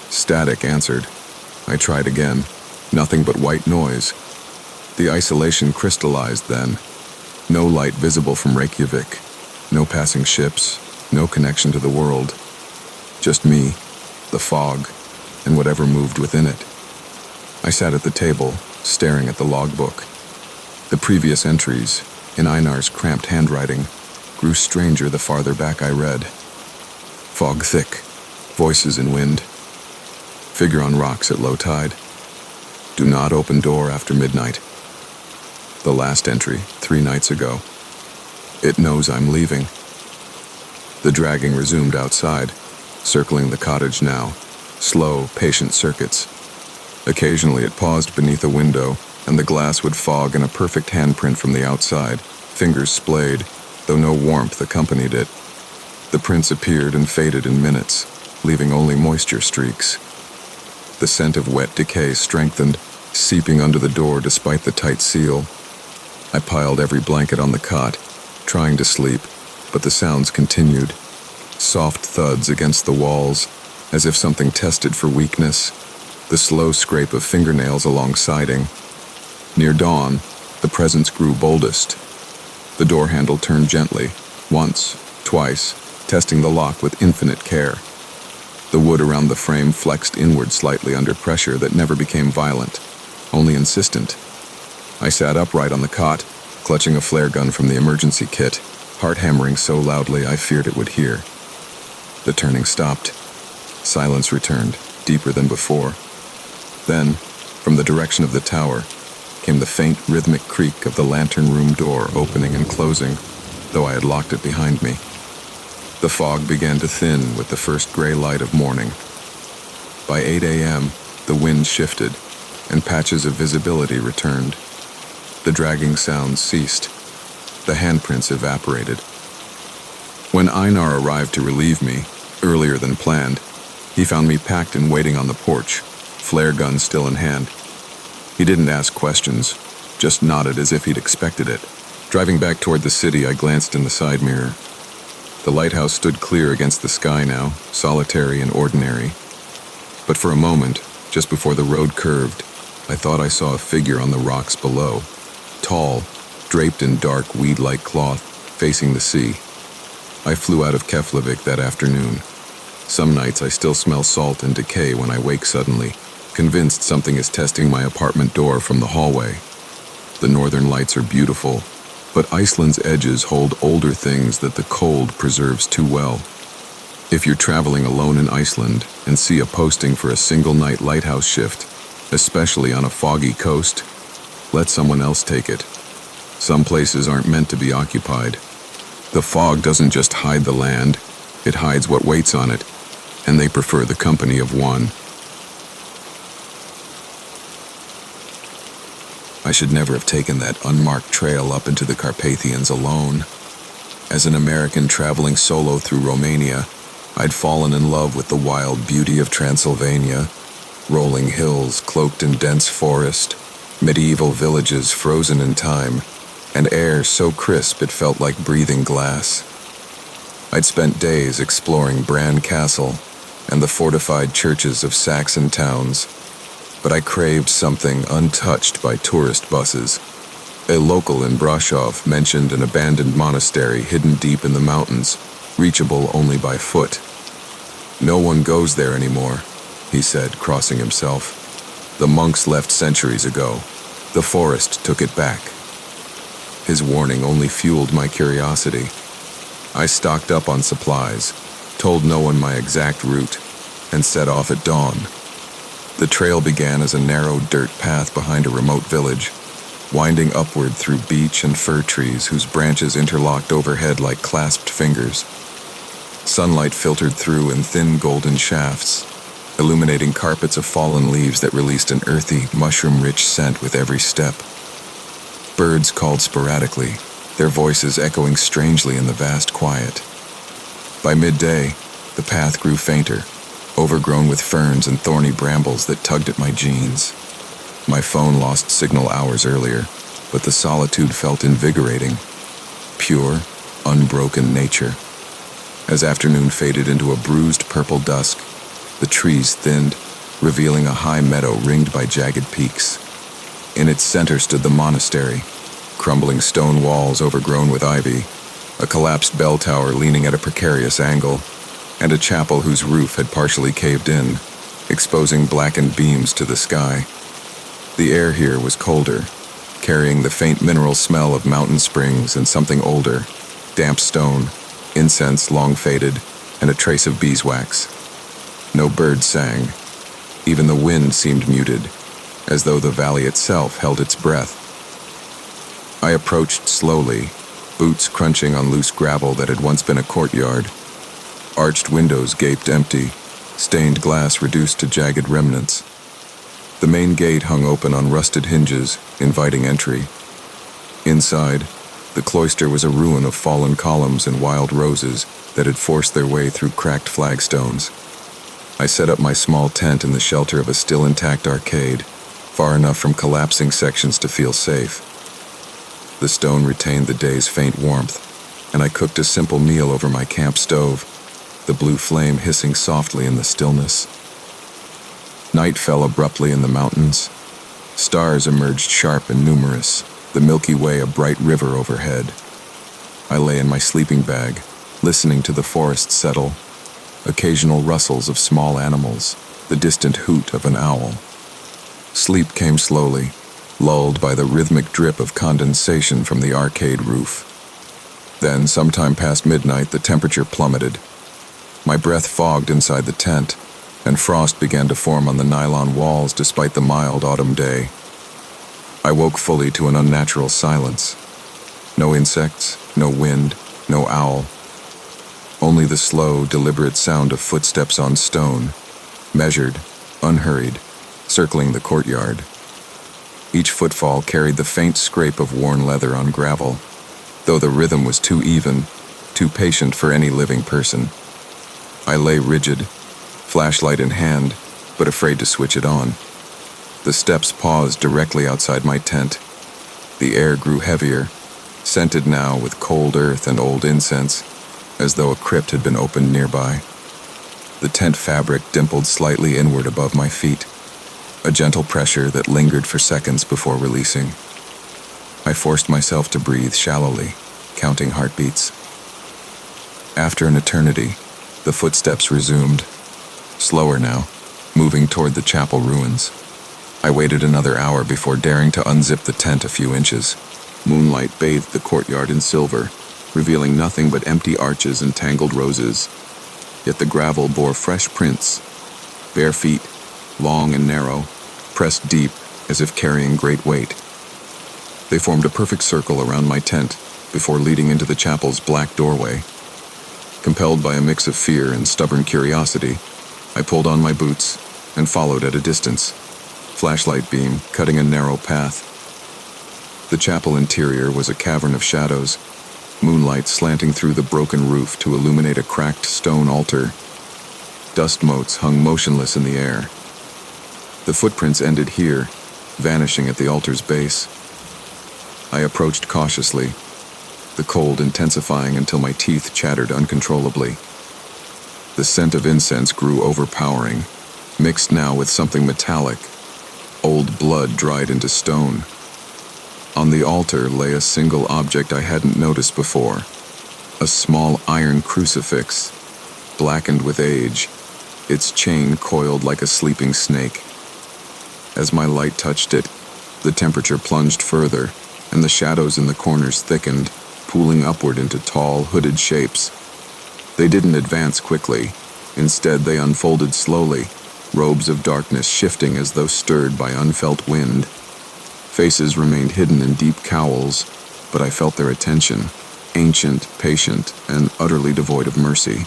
Static answered. I tried again. Nothing but white noise. The isolation crystallized then. No light visible from Reykjavik. No passing ships. No connection to the world. Just me, the fog, and whatever moved within it. I sat at the table, staring at the logbook. The previous entries, in Einar's cramped handwriting, grew stranger the farther back I read. Fog thick, voices in wind. Figure on rocks at low tide. Do not open door after midnight. The last entry, 3 nights ago. It knows I'm leaving. The dragging resumed outside, circling the cottage now. Slow, patient circuits. Occasionally it paused beneath a window, and the glass would fog in a perfect handprint from the outside, fingers splayed, though no warmth accompanied it. The prints appeared and faded in minutes, leaving only moisture streaks. The scent of wet decay strengthened, seeping under the door despite the tight seal. I piled every blanket on the cot, trying to sleep, but the sounds continued. Soft thuds against the walls, as if something tested for weakness. The slow scrape of fingernails along siding. Near dawn, the presence grew boldest. The door handle turned gently, once, twice, testing the lock with infinite care. The wood around the frame flexed inward slightly under pressure that never became violent, only insistent. I sat upright on the cot, clutching a flare gun from the emergency kit, heart hammering so loudly I feared it would hear. The turning stopped. Silence returned, deeper than before. Then, from the direction of the tower, came the faint rhythmic creak of the lantern room door opening and closing, though I had locked it behind me. The fog began to thin with the first gray light of morning. By 8 a.m., the wind shifted, and patches of visibility returned. The dragging sounds ceased. The handprints evaporated. When Einar arrived to relieve me, earlier than planned, he found me packed and waiting on the porch, flare gun still in hand. He didn't ask questions, just nodded as if he'd expected it. Driving back toward the city, I glanced in the side mirror. The lighthouse stood clear against the sky now, solitary and ordinary. But for a moment, just before the road curved, I thought I saw a figure on the rocks below, tall, draped in dark weed-like cloth, facing the sea. I flew out of Keflavik that afternoon. Some nights I still smell salt and decay when I wake suddenly, convinced something is testing my apartment door from the hallway. The northern lights are beautiful, but Iceland's edges hold older things that the cold preserves too well. If you're traveling alone in Iceland and see a posting for a single-night lighthouse shift, especially on a foggy coast, let someone else take it. Some places aren't meant to be occupied. The fog doesn't just hide the land, it hides what waits on it, and they prefer the company of one. I should never have taken that unmarked trail up into the Carpathians alone. As an American traveling solo through Romania, I'd fallen in love with the wild beauty of Transylvania, rolling hills cloaked in dense forest, medieval villages frozen in time, and air so crisp it felt like breathing glass. I'd spent days exploring Bran Castle and the fortified churches of Saxon towns, but I craved something untouched by tourist buses. A local in Brasov mentioned an abandoned monastery hidden deep in the mountains, reachable only by foot. "No one goes there anymore," he said, crossing himself. "The monks left centuries ago. The forest took it back." His warning only fueled my curiosity. I stocked up on supplies, told no one my exact route, and set off at dawn. The trail began as a narrow dirt path behind a remote village, winding upward through beech and fir trees whose branches interlocked overhead like clasped fingers. Sunlight filtered through in thin golden shafts, illuminating carpets of fallen leaves that released an earthy, mushroom-rich scent with every step. Birds called sporadically, their voices echoing strangely in the vast quiet. By midday, the path grew fainter, overgrown with ferns and thorny brambles that tugged at my jeans. My phone lost signal hours earlier, but the solitude felt invigorating. Pure, unbroken nature. As afternoon faded into a bruised purple dusk, the trees thinned, revealing a high meadow ringed by jagged peaks. In its center stood the monastery, crumbling stone walls overgrown with ivy, a collapsed bell tower leaning at a precarious angle, and a chapel whose roof had partially caved in, exposing blackened beams to the sky. The air here was colder, carrying the faint mineral smell of mountain springs and something older, damp stone, incense long faded, and a trace of beeswax. No birds sang. Even the wind seemed muted, as though the valley itself held its breath. I approached slowly, boots crunching on loose gravel that had once been a courtyard. Arched windows gaped empty, stained glass reduced to jagged remnants. The main gate hung open on rusted hinges, inviting entry. Inside, the cloister was a ruin of fallen columns and wild roses that had forced their way through cracked flagstones. I set up my small tent in the shelter of a still intact arcade, far enough from collapsing sections to feel safe. The stone retained the day's faint warmth, and I cooked a simple meal over my camp stove, the blue flame hissing softly in the stillness. Night fell abruptly in the mountains. Stars emerged sharp and numerous, the Milky Way a bright river overhead. I lay in my sleeping bag, listening to the forest settle, occasional rustles of small animals, the distant hoot of an owl. Sleep came slowly, lulled by the rhythmic drip of condensation from the arcade roof. Then, sometime past midnight, the temperature plummeted. My breath fogged inside the tent, and frost began to form on the nylon walls despite the mild autumn day. I woke fully to an unnatural silence. No insects, no wind, no owl. Only the slow, deliberate sound of footsteps on stone, measured, unhurried, circling the courtyard. Each footfall carried the faint scrape of worn leather on gravel, though the rhythm was too even, too patient for any living person. I lay rigid, flashlight in hand, but afraid to switch it on. The steps paused directly outside my tent. The air grew heavier, scented now with cold earth and old incense, as though a crypt had been opened nearby. The tent fabric dimpled slightly inward above my feet, a gentle pressure that lingered for seconds before releasing. I forced myself to breathe shallowly, counting heartbeats. After an eternity, the footsteps resumed, slower now, moving toward the chapel ruins. I waited another hour before daring to unzip the tent a few inches. Moonlight bathed the courtyard in silver, revealing nothing but empty arches and tangled roses. Yet the gravel bore fresh prints, bare feet, long and narrow, pressed deep as if carrying great weight. They formed a perfect circle around my tent before leading into the chapel's black doorway. Compelled by a mix of fear and stubborn curiosity, I pulled on my boots and followed at a distance, flashlight beam cutting a narrow path. The chapel interior was a cavern of shadows, moonlight slanting through the broken roof to illuminate a cracked stone altar. Dust motes hung motionless in the air. The footprints ended here, vanishing at the altar's base. I approached cautiously, the cold intensifying until my teeth chattered uncontrollably. The scent of incense grew overpowering, mixed now with something metallic, old blood dried into stone. On the altar lay a single object I hadn't noticed before, a small iron crucifix, blackened with age, its chain coiled like a sleeping snake. As my light touched it, the temperature plunged further, and the shadows in the corners thickened, pooling upward into tall, hooded shapes. They didn't advance quickly. Instead, they unfolded slowly, robes of darkness shifting as though stirred by unfelt wind. Faces remained hidden in deep cowls, but I felt their attention, ancient, patient, and utterly devoid of mercy.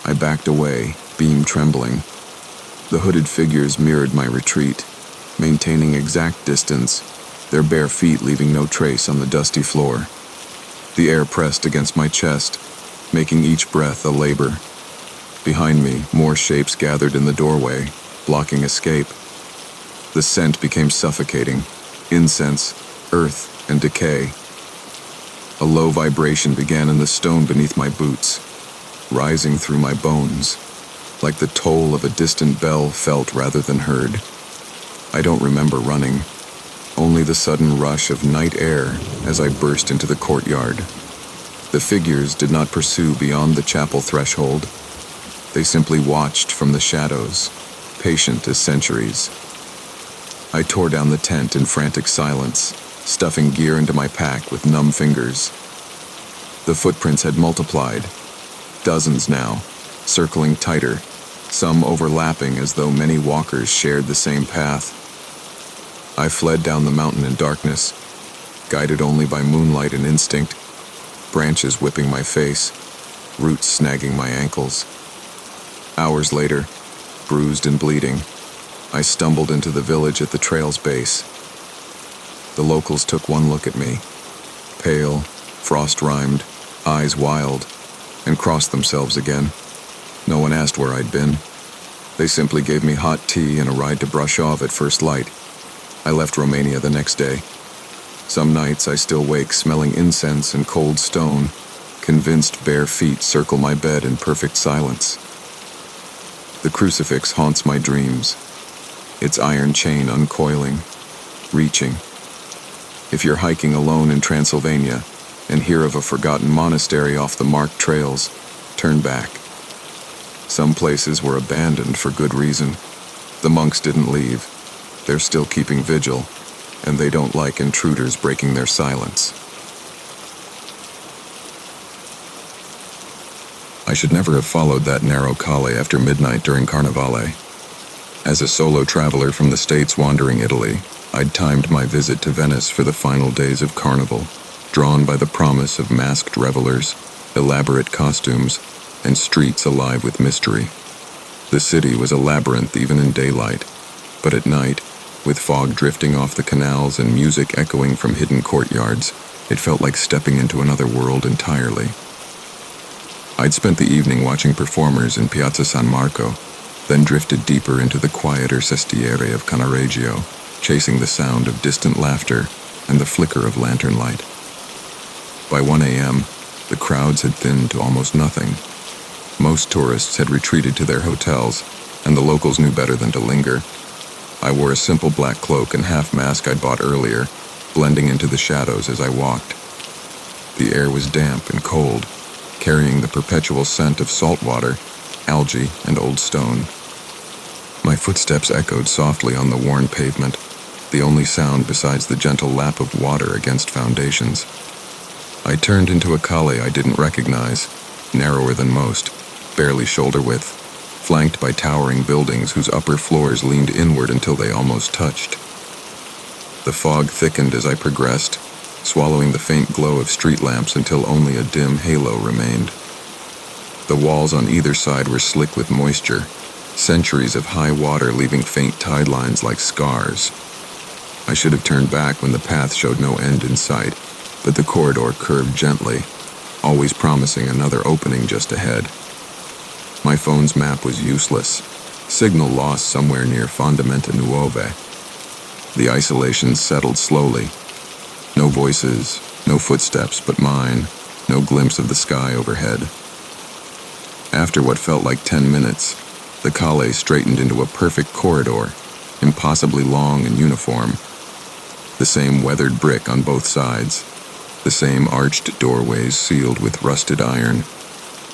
I backed away, beam trembling. The hooded figures mirrored my retreat, maintaining exact distance, their bare feet leaving no trace on the dusty floor. The air pressed against my chest, making each breath a labor. Behind me, more shapes gathered in the doorway, blocking escape. The scent became suffocating, incense, earth, and decay. A low vibration began in the stone beneath my boots, rising through my bones, like the toll of a distant bell felt rather than heard. I don't remember running, only the sudden rush of night air as I burst into the courtyard. The figures did not pursue beyond the chapel threshold. They simply watched from the shadows, patient as centuries. I tore down the tent in frantic silence, stuffing gear into my pack with numb fingers. The footprints had multiplied, dozens now, circling tighter, some overlapping as though many walkers shared the same path. I fled down the mountain in darkness, guided only by moonlight and instinct, branches whipping my face, roots snagging my ankles. Hours later, bruised and bleeding, I stumbled into the village at the trail's base. The locals took one look at me, pale, frost-rimed, eyes wild, and crossed themselves again. No one asked where I'd been. They simply gave me hot tea and a ride to brush off at first light. I left Romania the next day. Some nights I still wake smelling incense and cold stone, convinced bare feet circle my bed in perfect silence. The crucifix haunts my dreams, its iron chain uncoiling, reaching. If you're hiking alone in Transylvania and hear of a forgotten monastery off the marked trails, turn back. Some places were abandoned for good reason. The monks didn't leave. They're still keeping vigil, and they don't like intruders breaking their silence. I should never have followed that narrow calle after midnight during Carnevale. As a solo traveler from the States wandering Italy, I'd timed my visit to Venice for the final days of Carnival, drawn by the promise of masked revelers, elaborate costumes, and streets alive with mystery. The city was a labyrinth even in daylight, but at night, with fog drifting off the canals and music echoing from hidden courtyards, it felt like stepping into another world entirely. I'd spent the evening watching performers in Piazza San Marco, then drifted deeper into the quieter sestiere of Cannaregio, chasing the sound of distant laughter and the flicker of lantern light. By 1 a.m., the crowds had thinned to almost nothing. Most tourists had retreated to their hotels, and the locals knew better than to linger. I wore a simple black cloak and half mask I'd bought earlier, blending into the shadows as I walked. The air was damp and cold, carrying the perpetual scent of salt water, algae, and old stone. My footsteps echoed softly on the worn pavement, the only sound besides the gentle lap of water against foundations. I turned into a calle I didn't recognize, narrower than most, barely shoulder width, flanked by towering buildings whose upper floors leaned inward until they almost touched. The fog thickened as I progressed, swallowing the faint glow of street lamps until only a dim halo remained. The walls on either side were slick with moisture, centuries of high water leaving faint tide lines like scars. I should have turned back when the path showed no end in sight, but the corridor curved gently, always promising another opening just ahead. My phone's map was useless, signal lost somewhere near Fondamenta Nuove. The isolation settled slowly. No voices, no footsteps but mine, no glimpse of the sky overhead. After what felt like 10 minutes, the calle straightened into a perfect corridor, impossibly long and uniform. The same weathered brick on both sides, the same arched doorways sealed with rusted iron,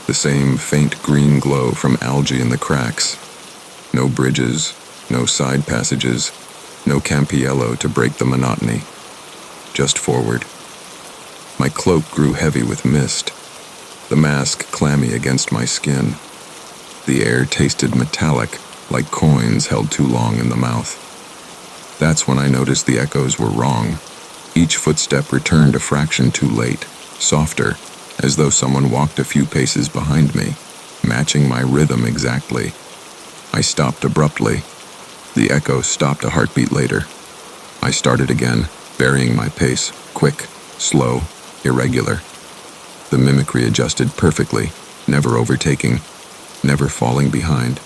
the same faint green glow from algae in the cracks. No bridges, no side passages, no campiello to break the monotony. Just forward. My cloak grew heavy with mist, the mask clammy against my skin. The air tasted metallic, like coins held too long in the mouth. That's when I noticed the echoes were wrong. Each footstep returned a fraction too late, softer, as though someone walked a few paces behind me, matching my rhythm exactly. I stopped abruptly. The echo stopped a heartbeat later. I started again, varying my pace, quick, slow, irregular. The mimicry adjusted perfectly, never overtaking, never falling behind.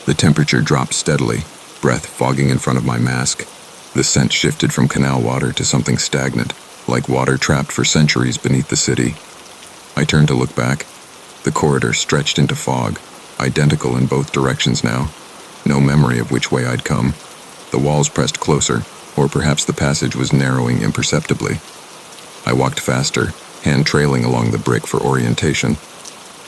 The temperature dropped steadily, breath fogging in front of my mask. The scent shifted from canal water to something stagnant, like water trapped for centuries beneath the city. I turned to look back. The corridor stretched into fog, identical in both directions now, no memory of which way I'd come. The walls pressed closer, or perhaps the passage was narrowing imperceptibly. I walked faster, hand trailing along the brick for orientation.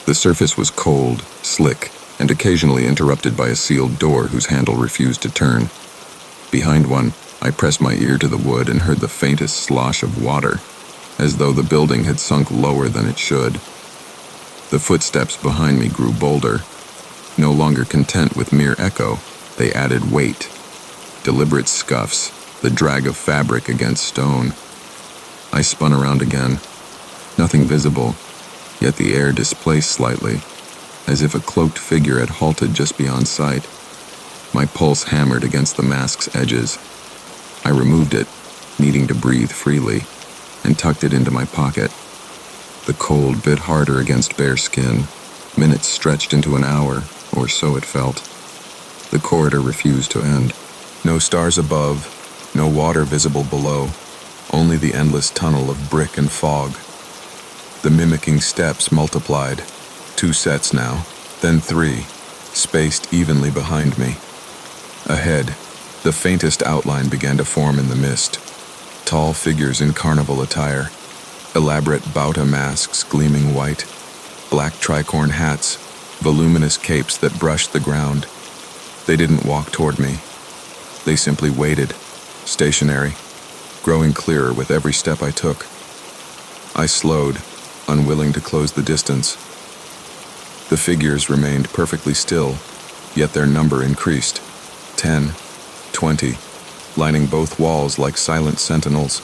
The surface was cold, slick, and occasionally interrupted by a sealed door whose handle refused to turn. Behind one, I pressed my ear to the wood and heard the faintest slosh of water, as though the building had sunk lower than it should. The footsteps behind me grew bolder. No longer content with mere echo, they added weight. Deliberate scuffs, the drag of fabric against stone. I spun around again. Nothing visible, yet the air displaced slightly, as if a cloaked figure had halted just beyond sight. My pulse hammered against the mask's edges. I removed it, needing to breathe freely, and tucked it into my pocket. The cold bit harder against bare skin. Minutes stretched into an hour, or so it felt. The corridor refused to end. No stars above, no water visible below, only the endless tunnel of brick and fog. The mimicking steps multiplied, 2 sets now, then 3, spaced evenly behind me. Ahead, the faintest outline began to form in the mist. Tall figures in carnival attire, elaborate Bauta masks gleaming white, black tricorn hats, voluminous capes that brushed the ground. They didn't walk toward me. They simply waited, stationary, growing clearer with every step I took. I slowed, unwilling to close the distance. The figures remained perfectly still, yet their number increased. 10, 20, lining both walls like silent sentinels.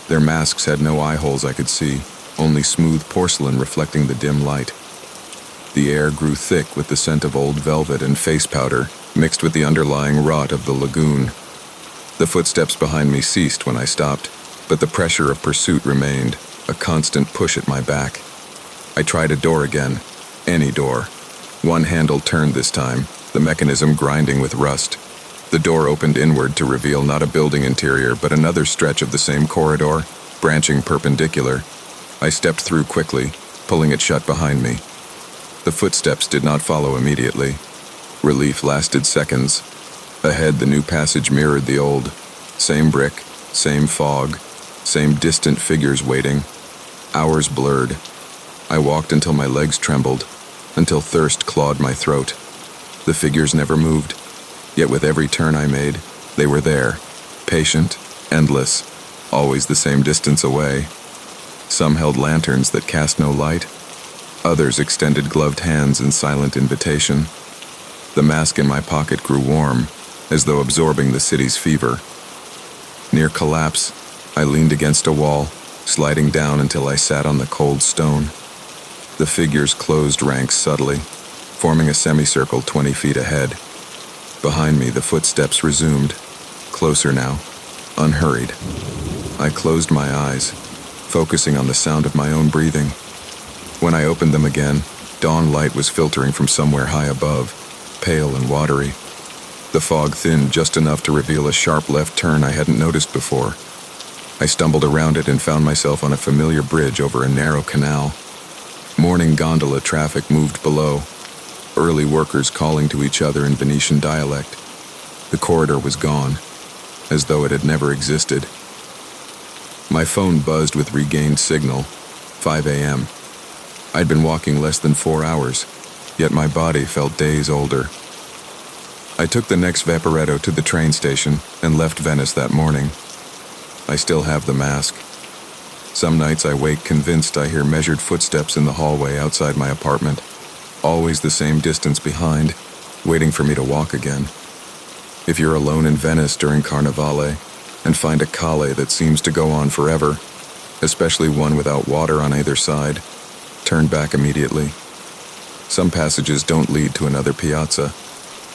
Their masks had no eye holes I could see, only smooth porcelain reflecting the dim light. The air grew thick with the scent of old velvet and face powder, mixed with the underlying rot of the lagoon. The footsteps behind me ceased when I stopped, but the pressure of pursuit remained, a constant push at my back. I tried a door again, any door. One handle turned this time, the mechanism grinding with rust. The door opened inward to reveal not a building interior, but another stretch of the same corridor, branching perpendicular. I stepped through quickly, pulling it shut behind me. The footsteps did not follow immediately. Relief lasted seconds. Ahead, the new passage mirrored the old. Same brick, same fog, same distant figures waiting. Hours blurred. I walked until my legs trembled, until thirst clawed my throat. The figures never moved, yet with every turn I made, they were there, patient, endless, always the same distance away. Some held lanterns that cast no light. Others extended gloved hands in silent invitation. The mask in my pocket grew warm, as though absorbing the city's fever. Near collapse, I leaned against a wall, sliding down until I sat on the cold stone. The figures closed ranks subtly, forming a semicircle 20 feet ahead. Behind me, the footsteps resumed, closer now, unhurried. I closed my eyes, focusing on the sound of my own breathing. When I opened them again, dawn light was filtering from somewhere high above, pale and watery. The fog thinned just enough to reveal a sharp left turn I hadn't noticed before. I stumbled around it and found myself on a familiar bridge over a narrow canal. Morning gondola traffic moved below, early workers calling to each other in Venetian dialect. The corridor was gone, as though it had never existed. My phone buzzed with regained signal, 5 a.m. I'd been walking less than 4 hours, yet my body felt days older. I took the next Vaporetto to the train station and left Venice that morning. I still have the mask. Some nights I wake convinced I hear measured footsteps in the hallway outside my apartment, always the same distance behind, waiting for me to walk again. If you're alone in Venice during Carnevale and find a calle that seems to go on forever, especially one without water on either side, turn back immediately. Some passages don't lead to another piazza.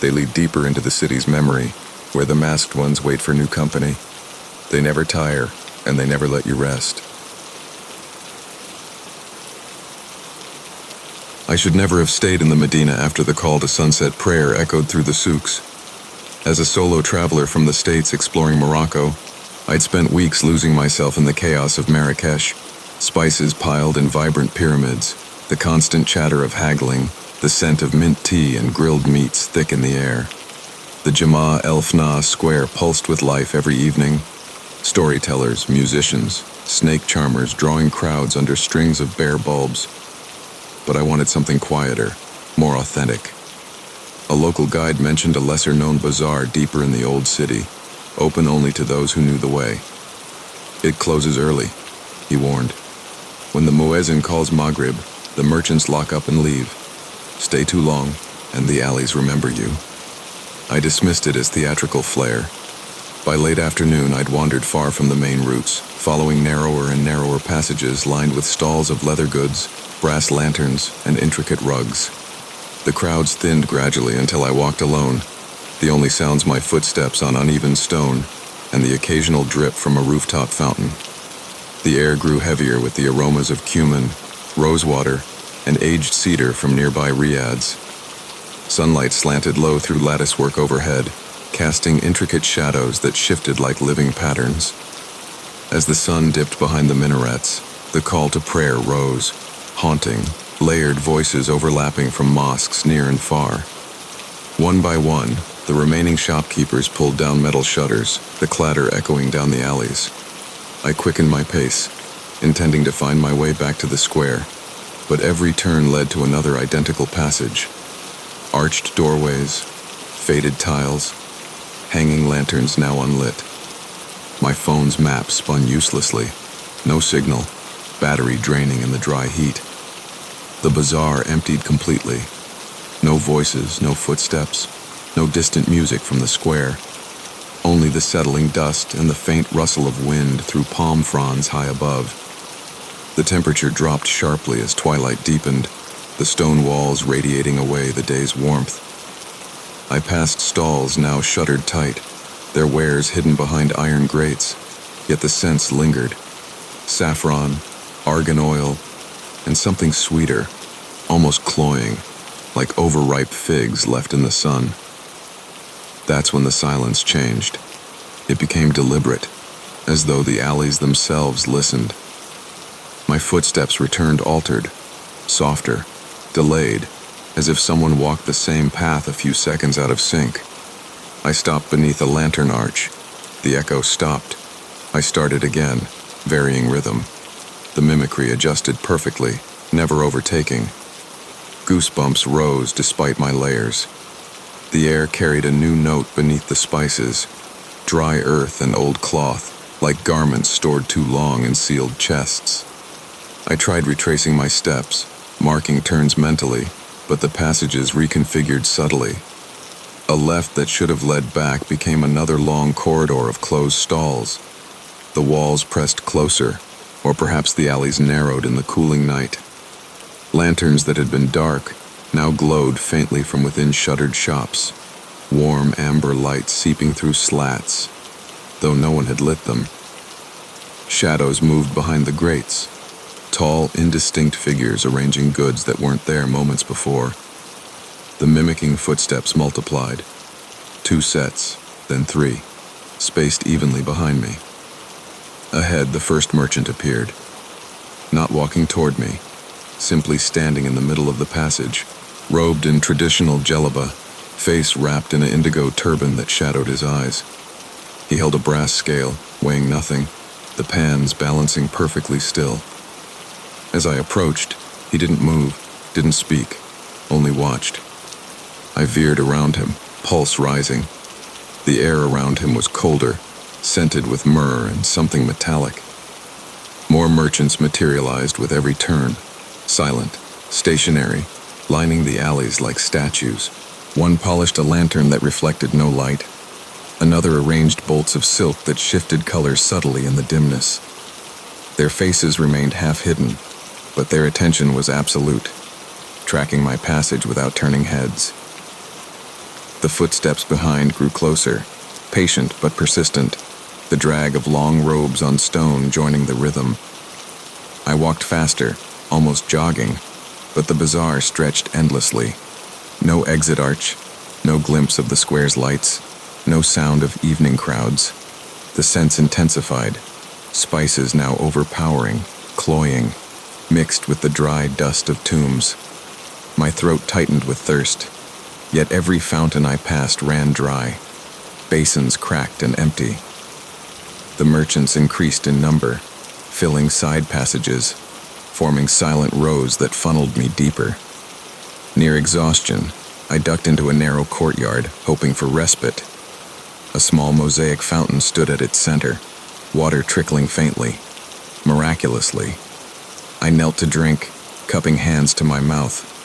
They lead deeper into the city's memory, where the masked ones wait for new company. They never tire, and they never let you rest. I should never have stayed in the Medina after the call to sunset prayer echoed through the souks. As a solo traveler from the States exploring Morocco, I'd spent weeks losing myself in the chaos of Marrakesh, spices piled in vibrant pyramids, the constant chatter of haggling, the scent of mint tea and grilled meats thick in the air. The Jama Elfna Square pulsed with life every evening. Storytellers, musicians, snake charmers drawing crowds under strings of bare bulbs. But I wanted something quieter, more authentic. A local guide mentioned a lesser-known bazaar deeper in the old city, open only to those who knew the way. It closes early, he warned. When the muezzin calls Maghrib, the merchants lock up and leave. Stay too long, and the alleys remember you. I dismissed it as theatrical flair. By late afternoon, I'd wandered far from the main routes, following narrower and narrower passages lined with stalls of leather goods, brass lanterns, and intricate rugs. The crowds thinned gradually until I walked alone, the only sounds my footsteps on uneven stone and the occasional drip from a rooftop fountain. The air grew heavier with the aromas of cumin, rosewater, and aged cedar from nearby riads. Sunlight slanted low through latticework overhead, casting intricate shadows that shifted like living patterns. As the sun dipped behind the minarets, the call to prayer rose, haunting, layered voices overlapping from mosques near and far. One by one, the remaining shopkeepers pulled down metal shutters, the clatter echoing down the alleys. I quickened my pace, intending to find my way back to the square, but every turn led to another identical passage. Arched doorways, faded tiles, hanging lanterns now unlit. My phone's map spun uselessly. No signal, battery draining in the dry heat. The bazaar emptied completely. No voices, no footsteps, no distant music from the square. Only the settling dust and the faint rustle of wind through palm fronds high above. The temperature dropped sharply as twilight deepened, the stone walls radiating away the day's warmth. I passed stalls now shuttered tight, their wares hidden behind iron grates, yet the scents lingered. Saffron, argan oil, and something sweeter, almost cloying, like overripe figs left in the sun. That's when the silence changed. It became deliberate, as though the alleys themselves listened. My footsteps returned altered, softer, delayed, as if someone walked the same path a few seconds out of sync. I stopped beneath a lantern arch. The echo stopped. I started again, varying rhythm. The mimicry adjusted perfectly, never overtaking. Goosebumps rose despite my layers. The air carried a new note beneath the spices, dry earth and old cloth, like garments stored too long in sealed chests. I tried retracing my steps, marking turns mentally, but the passages reconfigured subtly. A left that should have led back became another long corridor of closed stalls. The walls pressed closer, or perhaps the alleys narrowed in the cooling night. Lanterns that had been dark now glowed faintly from within shuttered shops, warm amber light seeping through slats, though no one had lit them. Shadows moved behind the grates, tall, indistinct figures arranging goods that weren't there moments before. The mimicking footsteps multiplied. 2 sets, then 3, spaced evenly behind me. Ahead, the first merchant appeared, not walking toward me, simply standing in the middle of the passage, robed in traditional jellaba, face wrapped in an indigo turban that shadowed his eyes. He held a brass scale, weighing nothing, the pans balancing perfectly still. As I approached, he didn't move, didn't speak, only watched. I veered around him, pulse rising. The air around him was colder, scented with myrrh and something metallic. More merchants materialized with every turn, silent, stationary, lining the alleys like statues. One polished a lantern that reflected no light. Another arranged bolts of silk that shifted colors subtly in the dimness. Their faces remained half-hidden, but their attention was absolute, tracking my passage without turning heads. The footsteps behind grew closer, patient but persistent, the drag of long robes on stone joining the rhythm. I walked faster, almost jogging, but the bazaar stretched endlessly. No exit arch, no glimpse of the square's lights, no sound of evening crowds. The scents intensified, spices now overpowering, cloying, mixed with the dry dust of tombs. My throat tightened with thirst, yet every fountain I passed ran dry, basins cracked and empty. The merchants increased in number, filling side passages, forming silent rows that funneled me deeper. Near exhaustion, I ducked into a narrow courtyard, hoping for respite. A small mosaic fountain stood at its center, water trickling faintly. Miraculously, I knelt to drink, cupping hands to my mouth.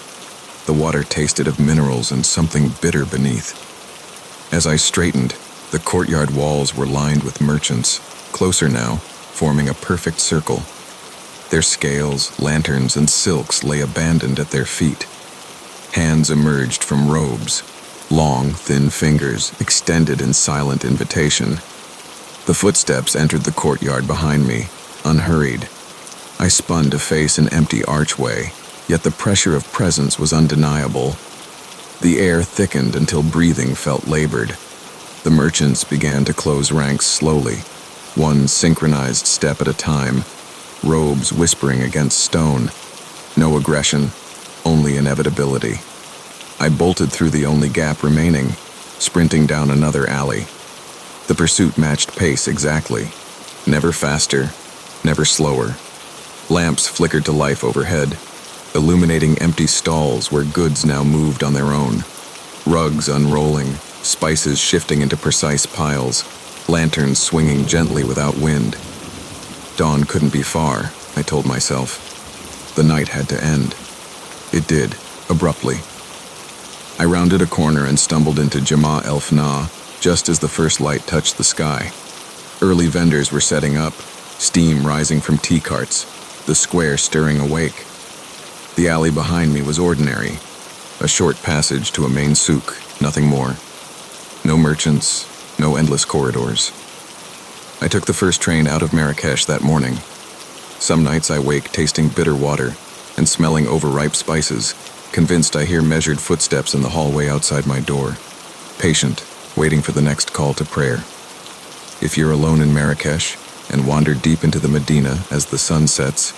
The water tasted of minerals and something bitter beneath. As I straightened, the courtyard walls were lined with merchants, closer now, forming a perfect circle. Their scales, lanterns, and silks lay abandoned at their feet. Hands emerged from robes, long, thin fingers extended in silent invitation. The footsteps entered the courtyard behind me, unhurried. I spun to face an empty archway, yet the pressure of presence was undeniable. The air thickened until breathing felt labored. The merchants began to close ranks slowly, one synchronized step at a time, robes whispering against stone. No aggression, only inevitability. I bolted through the only gap remaining, sprinting down another alley. The pursuit matched pace exactly. Never faster, never slower. Lamps flickered to life overhead, illuminating empty stalls where goods now moved on their own. Rugs unrolling, spices shifting into precise piles, lanterns swinging gently without wind. Dawn couldn't be far, I told myself. The night had to end. It did, abruptly. I rounded a corner and stumbled into Jama El Fna just as the first light touched the sky. Early vendors were setting up, steam rising from tea carts, the square stirring awake. The alley behind me was ordinary, a short passage to a main souk, nothing more. No merchants, no endless corridors. I took the first train out of Marrakesh that morning. Some nights I wake tasting bitter water and smelling overripe spices, convinced I hear measured footsteps in the hallway outside my door, patient, waiting for the next call to prayer. If you're alone in Marrakesh and wander deep into the Medina as the sun sets,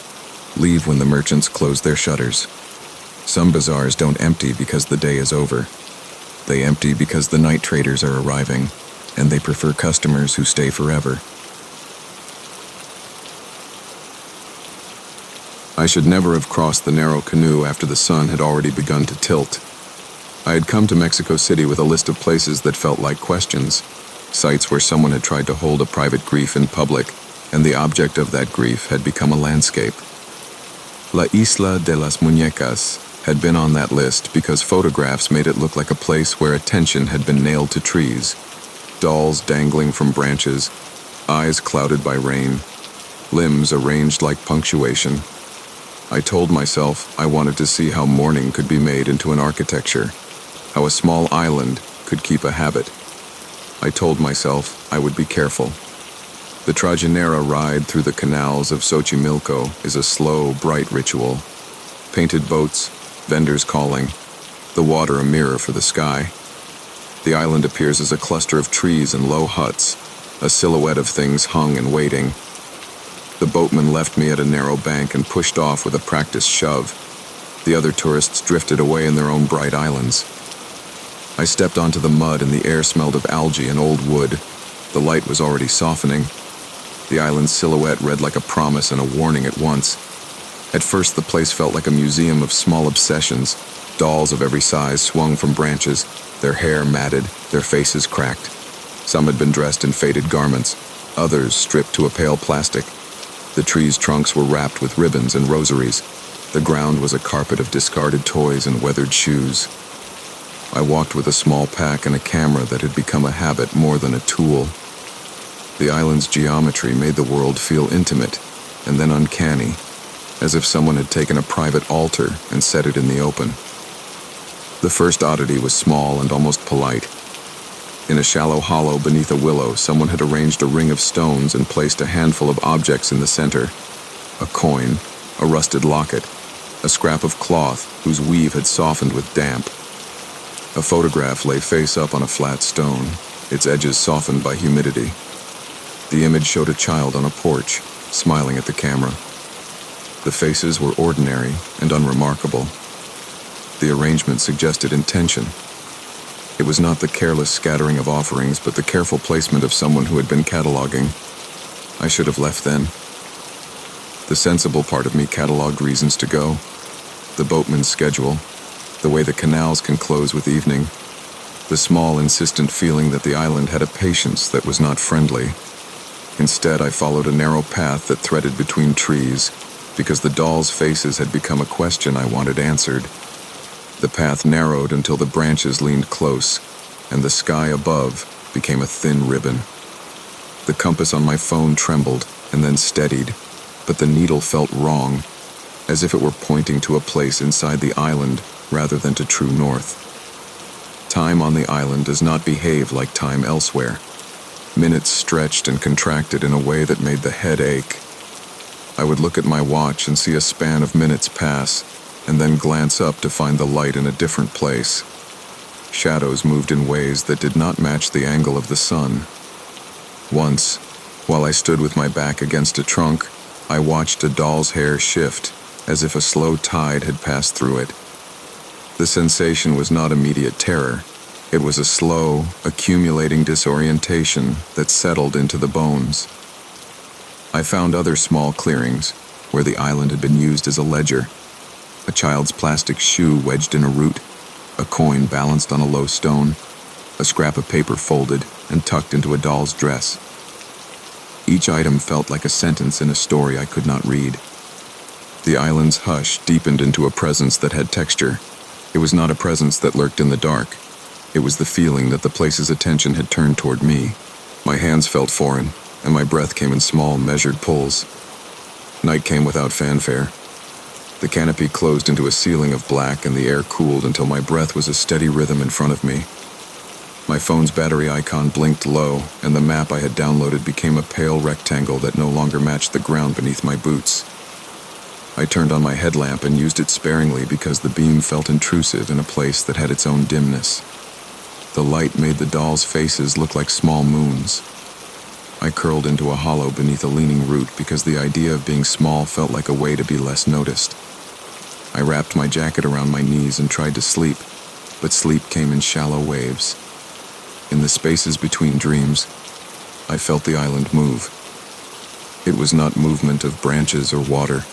leave when the merchants close their shutters. Some bazaars don't empty because the day is over. They empty because the night traders are arriving, and they prefer customers who stay forever. I should never have crossed the narrow canoe after the sun had already begun to tilt. I had come to Mexico City with a list of places that felt like questions, sites where someone had tried to hold a private grief in public, and the object of that grief had become a landscape. La Isla de las Muñecas had been on that list because photographs made it look like a place where attention had been nailed to trees. Dolls dangling from branches, eyes clouded by rain, limbs arranged like punctuation. I told myself I wanted to see how mourning could be made into an architecture, how a small island could keep a habit. I told myself I would be careful. The Trajinera ride through the canals of Xochimilco is a slow, bright ritual. Painted boats, vendors calling, the water a mirror for the sky. The island appears as a cluster of trees and low huts, a silhouette of things hung and waiting. The boatman left me at a narrow bank and pushed off with a practiced shove. The other tourists drifted away in their own bright islands. I stepped onto the mud and the air smelled of algae and old wood. The light was already softening. The island's silhouette read like a promise and a warning at once. At first, the place felt like a museum of small obsessions. Dolls of every size swung from branches, their hair matted, their faces cracked. Some had been dressed in faded garments, others stripped to a pale plastic. The trees' trunks were wrapped with ribbons and rosaries. The ground was a carpet of discarded toys and weathered shoes. I walked with a small pack and a camera that had become a habit more than a tool. The island's geometry made the world feel intimate and then uncanny, as if someone had taken a private altar and set it in the open. The first oddity was small and almost polite. In a shallow hollow beneath a willow, someone had arranged a ring of stones and placed a handful of objects in the center. A coin, a rusted locket, a scrap of cloth whose weave had softened with damp. A photograph lay face up on a flat stone, its edges softened by humidity. The image showed a child on a porch, smiling at the camera. The faces were ordinary and unremarkable. The arrangement suggested intention. It was not the careless scattering of offerings, but the careful placement of someone who had been cataloging. I should have left then. The sensible part of me cataloged reasons to go. The boatman's schedule, the way the canals can close with evening, the small, insistent feeling that the island had a patience that was not friendly. Instead, I followed a narrow path that threaded between trees, because the dolls' faces had become a question I wanted answered. The path narrowed until the branches leaned close, and the sky above became a thin ribbon. The compass on my phone trembled and then steadied, but the needle felt wrong, as if it were pointing to a place inside the island rather than to true north. Time on the island does not behave like time elsewhere. Minutes stretched and contracted in a way that made the head ache. I would look at my watch and see a span of minutes pass, and then glance up to find the light in a different place. Shadows moved in ways that did not match the angle of the sun. Once, while I stood with my back against a trunk, I watched a doll's hair shift, as if a slow tide had passed through it. The sensation was not immediate terror. It was a slow, accumulating disorientation that settled into the bones. I found other small clearings, where the island had been used as a ledger. A child's plastic shoe wedged in a root, a coin balanced on a low stone, a scrap of paper folded and tucked into a doll's dress. Each item felt like a sentence in a story I could not read. The island's hush deepened into a presence that had texture. It was not a presence that lurked in the dark. It was the feeling that the place's attention had turned toward me. My hands felt foreign, and my breath came in small, measured pulls. Night came without fanfare. The canopy closed into a ceiling of black, and the air cooled until my breath was a steady rhythm in front of me. My phone's battery icon blinked low, and the map I had downloaded became a pale rectangle that no longer matched the ground beneath my boots. I turned on my headlamp and used it sparingly because the beam felt intrusive in a place that had its own dimness. The light made the dolls' faces look like small moons. I curled into a hollow beneath a leaning root because the idea of being small felt like a way to be less noticed. I wrapped my jacket around my knees and tried to sleep, but sleep came in shallow waves. In the spaces between dreams, I felt the island move. It was not movement of branches or water.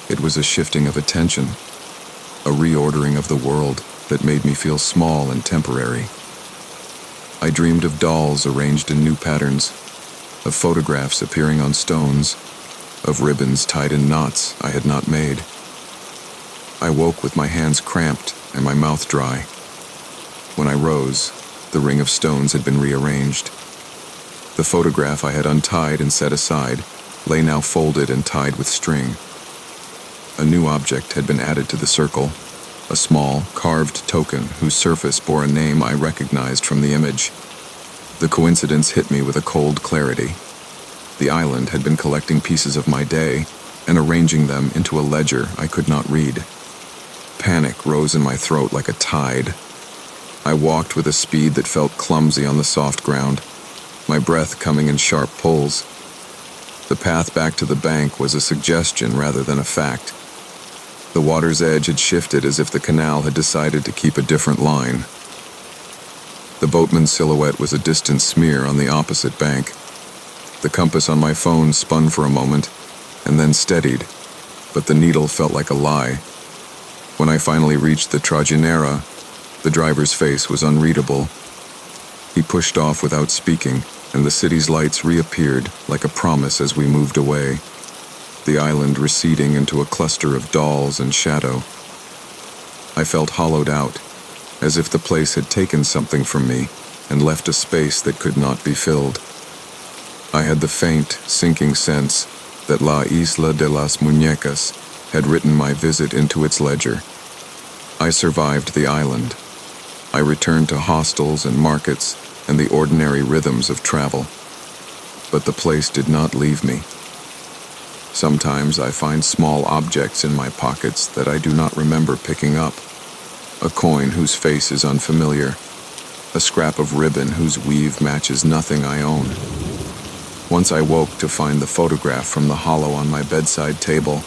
It was a shifting of attention, a reordering of the world that made me feel small and temporary. I dreamed of dolls arranged in new patterns, of photographs appearing on stones, of ribbons tied in knots I had not made. I woke with my hands cramped and my mouth dry. When I rose, the ring of stones had been rearranged. The photograph I had untied and set aside lay now folded and tied with string. A new object had been added to the circle, a small, carved token whose surface bore a name I recognized from the image. The coincidence hit me with a cold clarity. The island had been collecting pieces of my day and arranging them into a ledger I could not read. Panic rose in my throat like a tide. I walked with a speed that felt clumsy on the soft ground, my breath coming in sharp pulls. The path back to the bank was a suggestion rather than a fact. The water's edge had shifted as if the canal had decided to keep a different line. The boatman's silhouette was a distant smear on the opposite bank. The compass on my phone spun for a moment and then steadied, but the needle felt like a lie. When I finally reached the Trajinera, the driver's face was unreadable. He pushed off without speaking, and the city's lights reappeared like a promise as we moved away, the island receding into a cluster of dolls and shadow. I felt hollowed out, as if the place had taken something from me and left a space that could not be filled. I had the faint, sinking sense that La Isla de las Muñecas had written my visit into its ledger. I survived the island. I returned to hostels and markets and the ordinary rhythms of travel. But the place did not leave me. Sometimes I find small objects in my pockets that I do not remember picking up. A coin whose face is unfamiliar. A scrap of ribbon whose weave matches nothing I own. Once I woke to find the photograph from the hollow on my bedside table,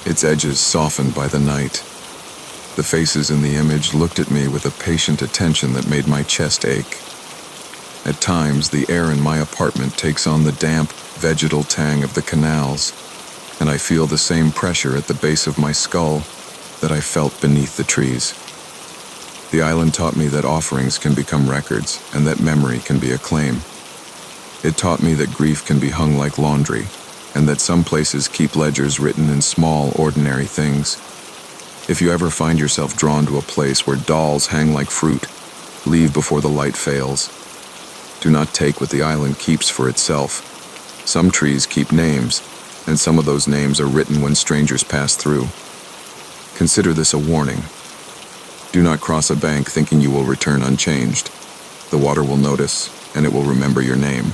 its edges softened by the night. The faces in the image looked at me with a patient attention that made my chest ache. At times, the air in my apartment takes on the damp, vegetal tang of the canals, and I feel the same pressure at the base of my skull that I felt beneath the trees. The island taught me that offerings can become records, and that memory can be a claim. It taught me that grief can be hung like laundry, and that some places keep ledgers written in small, ordinary things. If you ever find yourself drawn to a place where dolls hang like fruit, leave before the light fails. Do not take what the island keeps for itself. Some trees keep names, and some of those names are written when strangers pass through. Consider this a warning. Do not cross a bank thinking you will return unchanged. The water will notice, and it will remember your name.